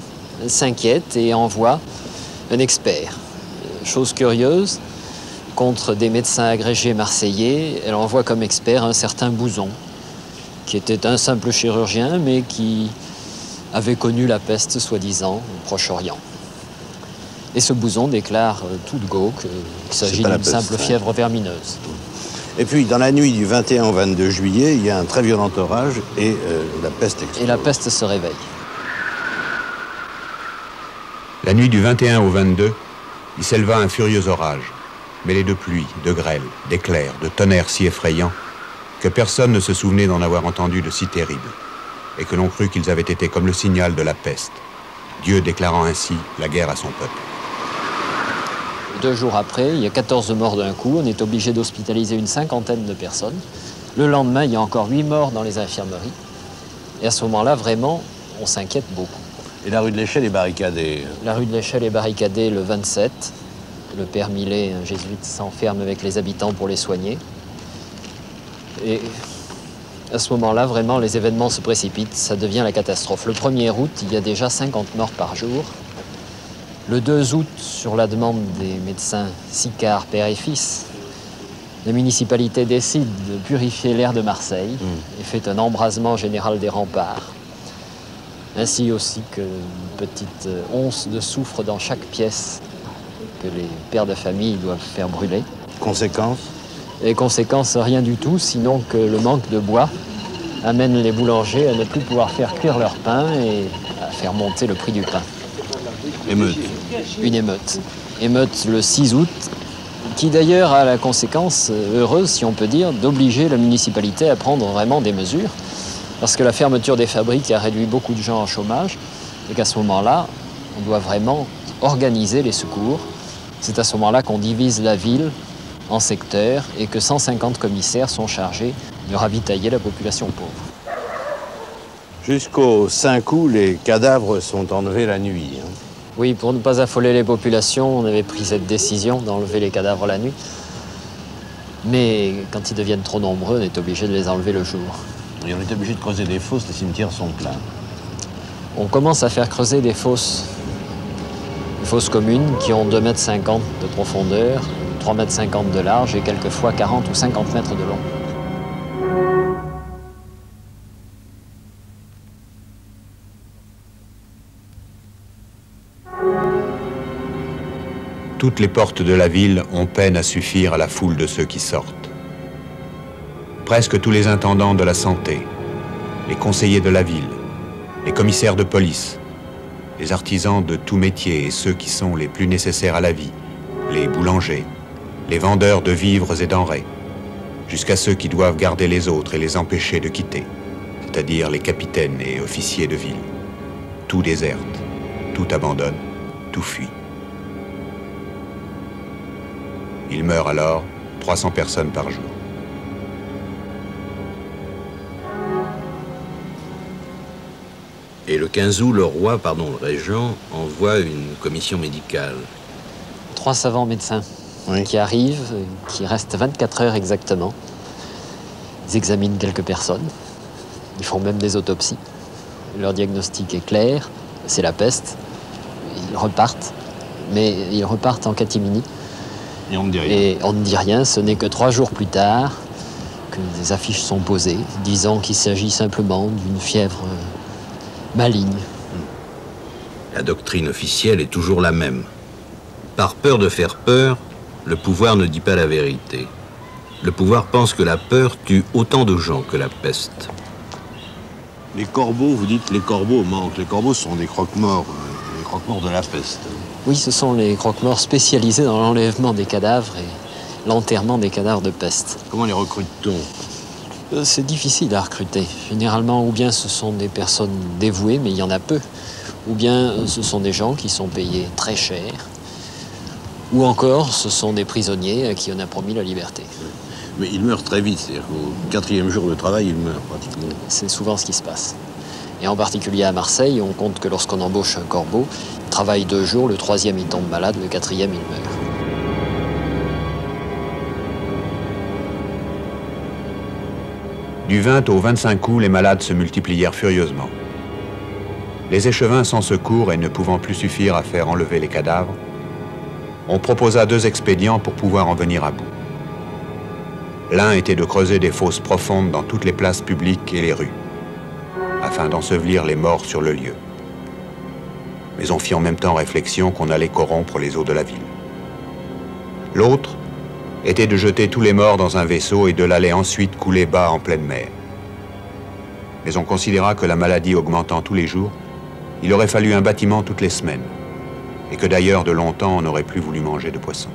elle s'inquiète et envoie un expert. Chose curieuse, contre des médecins agrégés marseillais, elle envoie comme expert un certain Bouzon, qui était un simple chirurgien, mais qui avait connu la peste, soi-disant, au Proche-Orient. Et ce Bouzon déclare tout de go qu'il s'agit d'une simple fièvre vermineuse. Et puis, dans la nuit du 21 au 22 juillet, il y a un très violent orage et la peste explose. Et la peste se réveille. La nuit du 21 au 22, il s'éleva un furieux orage, mêlé de pluie, de grêle, d'éclairs, de tonnerres si effrayants que personne ne se souvenait d'en avoir entendu de si terribles, et que l'on crut qu'ils avaient été comme le signal de la peste, Dieu déclarant ainsi la guerre à son peuple. 2 jours après, il y a 14 morts d'un coup. On est obligé d'hospitaliser une cinquantaine de personnes. Le lendemain, il y a encore 8 morts dans les infirmeries. Et à ce moment-là, vraiment, on s'inquiète beaucoup. Et la rue de l'Échelle est barricadée. La rue de l'Échelle est barricadée le 27. Le père Millet, un jésuite, s'enferme avec les habitants pour les soigner. Et à ce moment-là, vraiment, les événements se précipitent. Ça devient la catastrophe. Le 1er août, il y a déjà 50 morts par jour. Le 2 août, sur la demande des médecins Sicard, père et fils, la municipalité décide de purifier l'air de Marseille et fait un embrasement général des remparts. Ainsi aussi qu'une petite once de soufre dans chaque pièce que les pères de famille doivent faire brûler. Conséquence? Et conséquence, rien du tout, sinon que le manque de bois amène les boulangers à ne plus pouvoir faire cuire leur pain et à faire monter le prix du pain. Émeute. Une émeute. Émeute le 6 août, qui d'ailleurs a la conséquence heureuse, si on peut dire, d'obliger la municipalité à prendre vraiment des mesures, parce que la fermeture des fabriques a réduit beaucoup de gens en chômage, et qu'à ce moment-là, on doit vraiment organiser les secours. C'est à ce moment-là qu'on divise la ville en secteurs et que 150 commissaires sont chargés de ravitailler la population pauvre. Jusqu'au 5 août, les cadavres sont enlevés la nuit. Oui, pour ne pas affoler les populations, on avait pris cette décision d'enlever les cadavres la nuit. Mais quand ils deviennent trop nombreux, on est obligé de les enlever le jour. Et on est obligé de creuser des fosses, les cimetières sont pleins. On commence à faire creuser des fosses communes qui ont 2,50 m de profondeur, 3,50 m de large et quelquefois 40 ou 50 mètres de long. Toutes les portes de la ville ont peine à suffire à la foule de ceux qui sortent. Presque tous les intendants de la santé, les conseillers de la ville, les commissaires de police, les artisans de tout métier et ceux qui sont les plus nécessaires à la vie, les boulangers, les vendeurs de vivres et denrées, jusqu'à ceux qui doivent garder les autres et les empêcher de quitter, c'est-à-dire les capitaines et officiers de ville. Tout déserte, tout abandonne, tout fuit. Il meurt alors 300 personnes par jour. Et le 15 août, le régent, envoie une commission médicale. 3 savants médecins qui arrivent, qui restent 24 heures exactement. Ils examinent quelques personnes. Ils font même des autopsies. Leur diagnostic est clair, c'est la peste. Ils repartent, mais ils repartent en catimini. Et on ne dit rien. Et on ne dit rien, ce n'est que 3 jours plus tard que des affiches sont posées, disant qu'il s'agit simplement d'une fièvre maligne. La doctrine officielle est toujours la même. Par peur de faire peur, le pouvoir ne dit pas la vérité. Le pouvoir pense que la peur tue autant de gens que la peste. Les corbeaux, vous dites les corbeaux manquent. Les corbeaux sont des croque-morts de la peste. Oui, ce sont les croque-morts spécialisés dans l'enlèvement des cadavres et l'enterrement des cadavres de peste. Comment les recrute-t-on? C'est difficile à recruter. Généralement, ou bien ce sont des personnes dévouées, mais il y en a peu, ou bien ce sont des gens qui sont payés très cher, ou encore ce sont des prisonniers à qui on a promis la liberté. Mais ils meurent très vite, c'est-à-dire qu'au 4e jour de travail, ils meurent pratiquement. C'est souvent ce qui se passe. Et en particulier à Marseille, on compte que lorsqu'on embauche un corbeau, il travaille 2 jours, le 3e il tombe malade, le 4e il meurt. Du 20 au 25 août, les malades se multiplièrent furieusement. Les échevins sans secours et ne pouvant plus suffire à faire enlever les cadavres, on proposa 2 expédients pour pouvoir en venir à bout. L'un était de creuser des fosses profondes dans toutes les places publiques et les rues, afin d'ensevelir les morts sur le lieu. Mais on fit en même temps réflexion qu'on allait corrompre les eaux de la ville. L'autre était de jeter tous les morts dans un vaisseau et de l'aller ensuite couler bas en pleine mer. Mais on considéra que la maladie augmentant tous les jours, il aurait fallu un bâtiment toutes les semaines, et que d'ailleurs de longtemps on n'aurait plus voulu manger de poisson.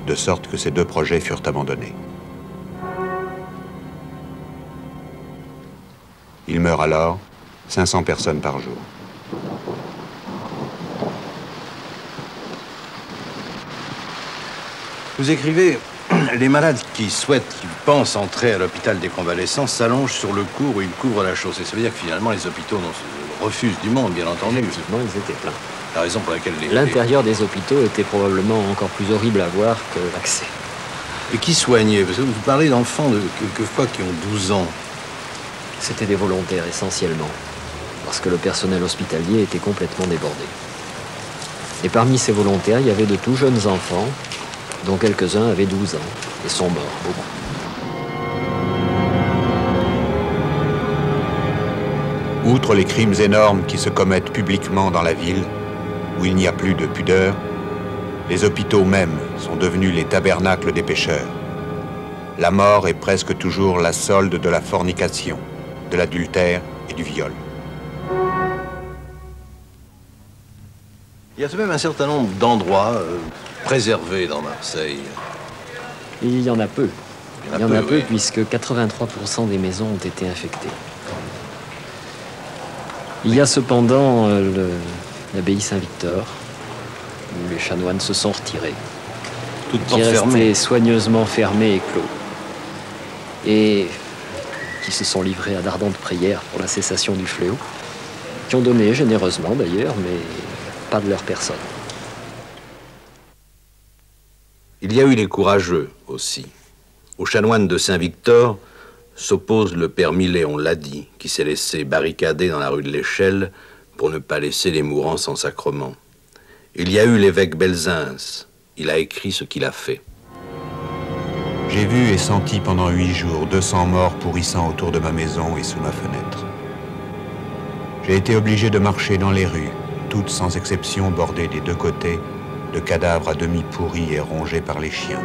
De sorte que ces 2 projets furent abandonnés. Il meurt alors 500 personnes par jour. Vous écrivez, les malades qui pensent entrer à l'hôpital des convalescents s'allongent sur le cours où ils couvrent la chaussée. Ça veut dire que finalement les hôpitaux refusent du monde, bien entendu. Effectivement, ils étaient pleins. La raison pour laquelle l'intérieur des hôpitaux était probablement encore plus horrible à voir que l'accès. Et qui soignait? Parce que vous parlez d'enfants quelquefois qui ont 12 ans. C'était des volontaires essentiellement, parce que le personnel hospitalier était complètement débordé. Et parmi ces volontaires, il y avait de tout jeunes enfants, dont quelques-uns avaient 12 ans, et sont morts, beaucoup. Outre les crimes énormes qui se commettent publiquement dans la ville, où il n'y a plus de pudeur, les hôpitaux mêmes sont devenus les tabernacles des pécheurs. La mort est presque toujours la solde de la fornication, de l'adultère et du viol. Il y a tout de même un certain nombre d'endroits préservés dans Marseille. Et il y en a peu. Il y en a peu, oui. Puisque 83% des maisons ont été infectées. Il y a cependant l'abbaye Saint-Victor, où les chanoines se sont retirés. Toute qui est resté soigneusement fermé et clos. Et qui se sont livrés à d'ardentes prières pour la cessation du fléau, qui ont donné généreusement d'ailleurs, mais pas de leur personne. Il y a eu les courageux aussi. Aux chanoines de Saint-Victor s'oppose le père Millet, on l'a dit, qui s'est laissé barricader dans la rue de l'Échelle pour ne pas laisser les mourants sans sacrement. Il y a eu l'évêque Belzins. Il a écrit ce qu'il a fait. J'ai vu et senti pendant 8 jours 200 morts pourrissant autour de ma maison et sous ma fenêtre. J'ai été obligé de marcher dans les rues, toutes sans exception bordées des 2 côtés de cadavres à demi pourris et rongés par les chiens,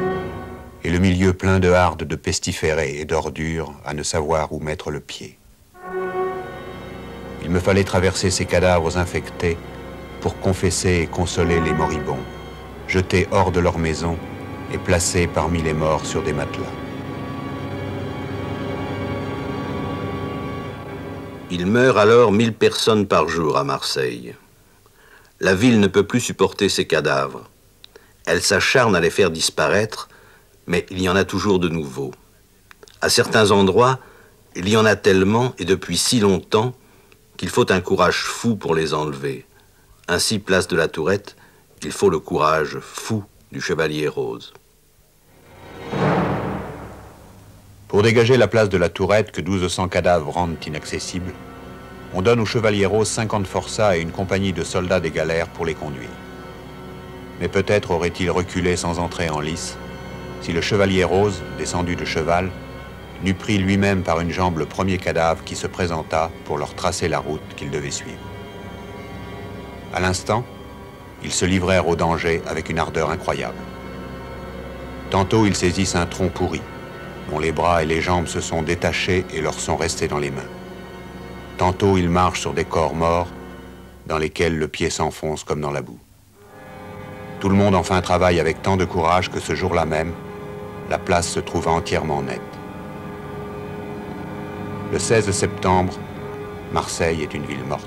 et le milieu plein de hardes de pestiférés et d'ordures à ne savoir où mettre le pied. Il me fallait traverser ces cadavres infectés pour confesser et consoler les moribonds, jetés hors de leur maison et placés parmi les morts sur des matelas. Il meurt alors 1000 personnes par jour à Marseille. La ville ne peut plus supporter ces cadavres. Elle s'acharne à les faire disparaître, mais il y en a toujours de nouveaux. À certains endroits, il y en a tellement et depuis si longtemps qu'il faut un courage fou pour les enlever. Ainsi, place de la Tourette, il faut le courage fou du chevalier Rose. Pour dégager la place de la Tourette que 1200 cadavres rendent inaccessible, on donne au chevalier Rose 50 forçats et une compagnie de soldats des galères pour les conduire. Mais peut-être aurait-il reculé sans entrer en lice si le chevalier Rose, descendu de cheval, n'eût pris lui-même par une jambe le premier cadavre qui se présenta pour leur tracer la route qu'ils devaient suivre. À l'instant, ils se livrèrent au danger avec une ardeur incroyable. Tantôt, ils saisissent un tronc pourri, dont les bras et les jambes se sont détachés et leur sont restés dans les mains. Tantôt, il marche sur des corps morts, dans lesquels le pied s'enfonce comme dans la boue. Tout le monde enfin travaille avec tant de courage que ce jour-là même, la place se trouve entièrement nette. Le 16 septembre, Marseille est une ville morte.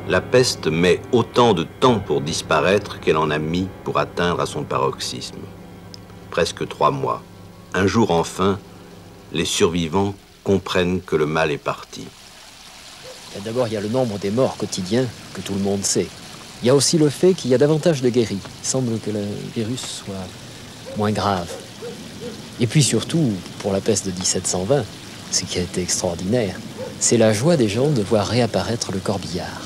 La peste met autant de temps pour disparaître qu'elle en a mis pour atteindre à son paroxysme. Presque 3 mois. Un jour enfin, les survivants comprennent que le mal est parti. D'abord, il y a le nombre des morts quotidiens que tout le monde sait. Il y a aussi le fait qu'il y a davantage de guéris. Il semble que le virus soit moins grave. Et puis surtout, pour la peste de 1720, ce qui a été extraordinaire, c'est la joie des gens de voir réapparaître le corbillard.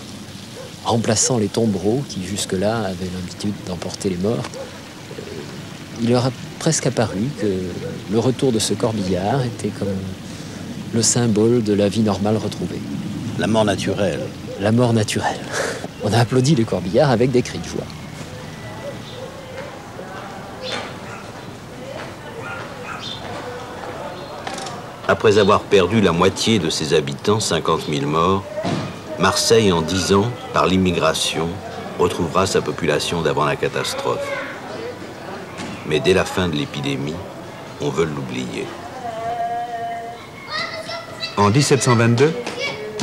Remplaçant les tombereaux qui jusque-là avaient l'habitude d'emporter les morts, il leur a presque apparu que le retour de ce corbillard était comme le symbole de la vie normale retrouvée. La mort naturelle. La mort naturelle. On a applaudi le corbillard avec des cris de joie. Après avoir perdu la moitié de ses habitants, 50 000 morts, Marseille, en 10 ans, par l'immigration, retrouvera sa population d'avant la catastrophe. Mais dès la fin de l'épidémie, on veut l'oublier. En 1722,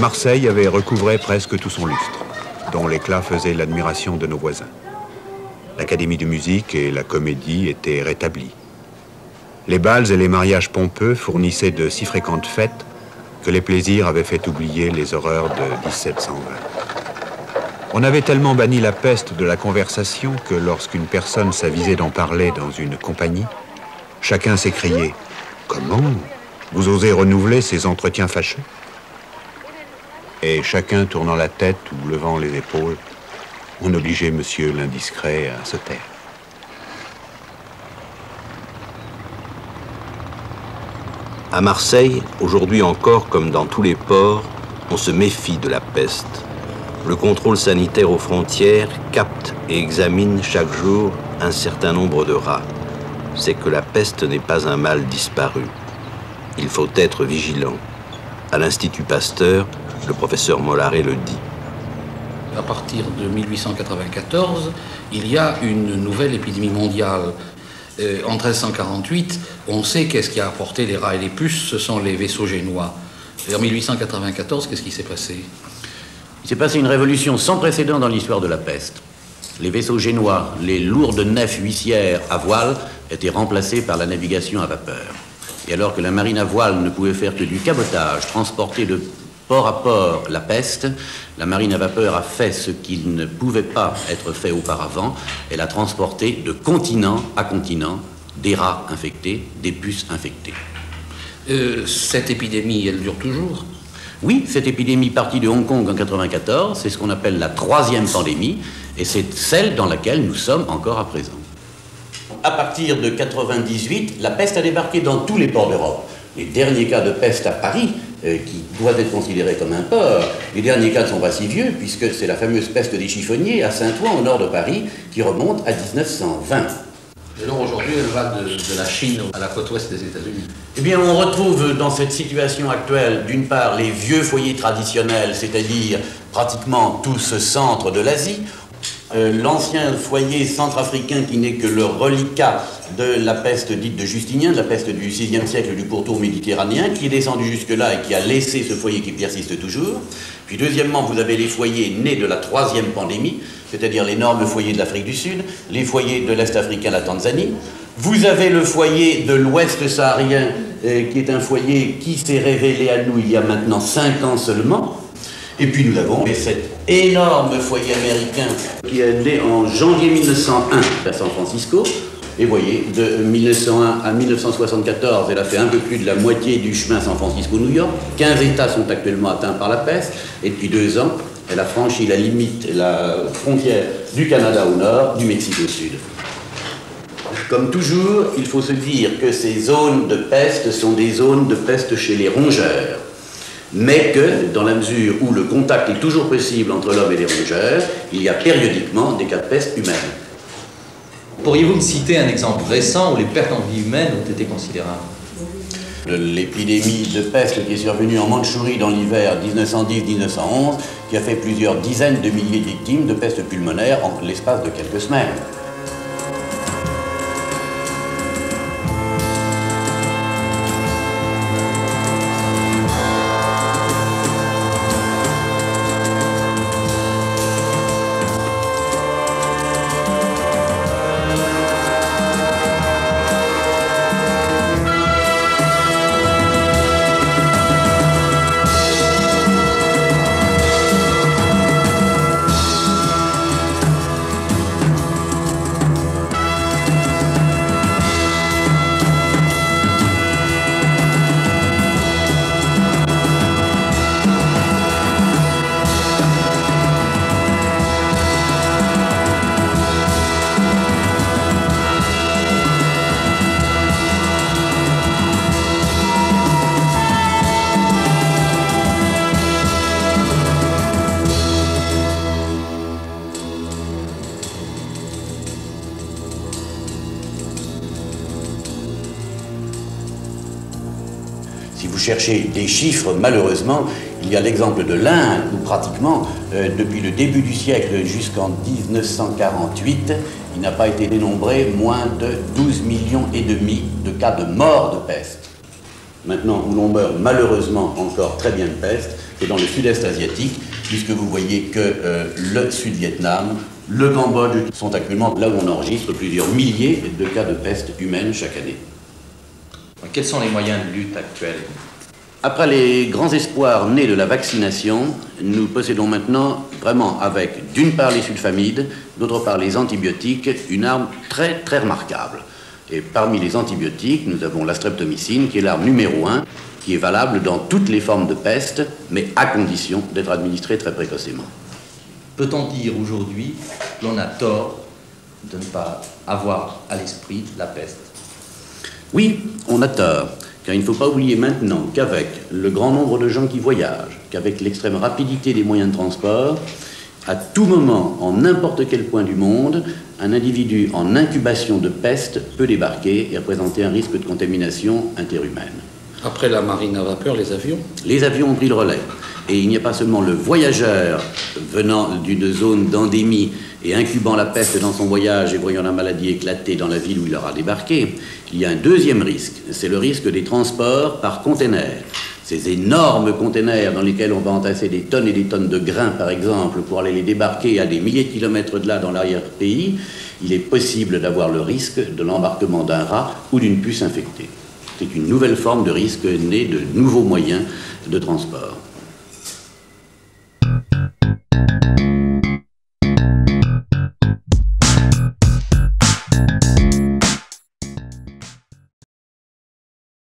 Marseille avait recouvré presque tout son lustre, dont l'éclat faisait l'admiration de nos voisins. L'Académie de musique et la comédie étaient rétablies. Les bals et les mariages pompeux fournissaient de si fréquentes fêtes que les plaisirs avaient fait oublier les horreurs de 1720. On avait tellement banni la peste de la conversation que lorsqu'une personne s'avisait d'en parler dans une compagnie, chacun s'écriait « Comment ? Vous osez renouveler ces entretiens fâcheux ?» Et chacun tournant la tête ou levant les épaules, on obligeait monsieur l'indiscret à se taire. À Marseille, aujourd'hui encore comme dans tous les ports, on se méfie de la peste. Le contrôle sanitaire aux frontières capte et examine chaque jour un certain nombre de rats. C'est que la peste n'est pas un mal disparu. Il faut être vigilant. À l'Institut Pasteur, le professeur Mollaret le dit. À partir de 1894, il y a une nouvelle épidémie mondiale. En 1348, on sait qu'est-ce qui a apporté les rats et les puces, ce sont les vaisseaux génois. Et en 1894, qu'est-ce qui s'est passé? Il s'est passé une révolution sans précédent dans l'histoire de la peste. Les vaisseaux génois, les lourdes nefs huissières à voile, étaient remplacés par la navigation à vapeur. Et alors que la marine à voile ne pouvait faire que du cabotage, transporter de port à port la peste, la marine à vapeur a fait ce qu'il ne pouvait pas être fait auparavant. Elle a transporté de continent à continent des rats infectés, des puces infectées. Cette épidémie, elle dure toujours? Oui, cette épidémie partie de Hong Kong en 1994, c'est ce qu'on appelle la 3e pandémie, et c'est celle dans laquelle nous sommes encore à présent. À partir de 1998, la peste a débarqué dans tous les ports d'Europe. Les derniers cas de peste à Paris, qui doit être considéré comme un port, les derniers cas ne sont pas si vieux, puisque c'est la fameuse peste des chiffonniers à Saint-Ouen, au nord de Paris, qui remonte à 1920. Et alors aujourd'hui, elle va de la Chine à la côte ouest des États-Unis. Eh bien, on retrouve dans cette situation actuelle, d'une part, les vieux foyers traditionnels, c'est-à-dire pratiquement tout ce centre de l'Asie, l'ancien foyer centrafricain qui n'est que le reliquat de la peste dite de Justinien, de la peste du VIe siècle du pourtour méditerranéen, qui est descendu jusque-là et qui a laissé ce foyer qui persiste toujours. Puis deuxièmement, vous avez les foyers nés de la 3e pandémie, c'est-à-dire l'énorme foyer de l'Afrique du Sud, les foyers de l'Est africain, la Tanzanie. Vous avez le foyer de l'Ouest saharien, qui est un foyer qui s'est révélé à nous il y a maintenant 5 ans seulement. Et puis nous avons cet énorme foyer américain qui est né en janvier 1901 à San Francisco. Et voyez, de 1901 à 1974, elle a fait un peu plus de la moitié du chemin San Francisco-New York. 15 États sont actuellement atteints par la peste. Et depuis 2 ans, elle a franchi la limite, la frontière du Canada au nord, du Mexique au sud. Comme toujours, il faut se dire que ces zones de peste sont des zones de peste chez les rongeurs. Mais que, dans la mesure où le contact est toujours possible entre l'homme et les rongeurs, il y a périodiquement des cas de peste humaine. Pourriez-vous me citer un exemple récent où les pertes en vie humaine ont été considérables? L'épidémie de peste qui est survenue en Mandchourie dans l'hiver 1910-1911, qui a fait plusieurs dizaines de milliers de victimes de peste pulmonaire en l'espace de quelques semaines. Si vous cherchez des chiffres, malheureusement, il y a l'exemple de l'Inde, où pratiquement, depuis le début du siècle jusqu'en 1948, il n'a pas été dénombré moins de 12,5 millions de cas de mort de peste. Maintenant, où l'on meurt malheureusement encore très bien de peste, c'est dans le sud-est asiatique, puisque vous voyez que le Sud-Vietnam, le Cambodge sont actuellement là où on enregistre plusieurs milliers de cas de peste humaine chaque année. Quels sont les moyens de lutte actuels? Après les grands espoirs nés de la vaccination, nous possédons maintenant vraiment avec d'une part les sulfamides, d'autre part les antibiotiques, une arme très très remarquable. Et parmi les antibiotiques, nous avons la streptomycine qui est l'arme numéro 1, qui est valable dans toutes les formes de peste, mais à condition d'être administrée très précocement. Peut-on dire aujourd'hui que l'on a tort de ne pas avoir à l'esprit la peste? Oui, on a tort, car il ne faut pas oublier maintenant qu'avec le grand nombre de gens qui voyagent, qu'avec l'extrême rapidité des moyens de transport, à tout moment, en n'importe quel point du monde, un individu en incubation de peste peut débarquer et représenter un risque de contamination interhumaine. Après la marine à vapeur, les avions? Les avions ont pris le relais. Et il n'y a pas seulement le voyageur venant d'une zone d'endémie et incubant la peste dans son voyage et voyant la maladie éclater dans la ville où il aura débarqué. Il y a un deuxième risque, c'est le risque des transports par containers. Ces énormes containers dans lesquels on va entasser des tonnes et des tonnes de grains, par exemple, pour aller les débarquer à des milliers de kilomètres de là dans l'arrière-pays, il est possible d'avoir le risque de l'embarquement d'un rat ou d'une puce infectée. C'est une nouvelle forme de risque née de nouveaux moyens de transport.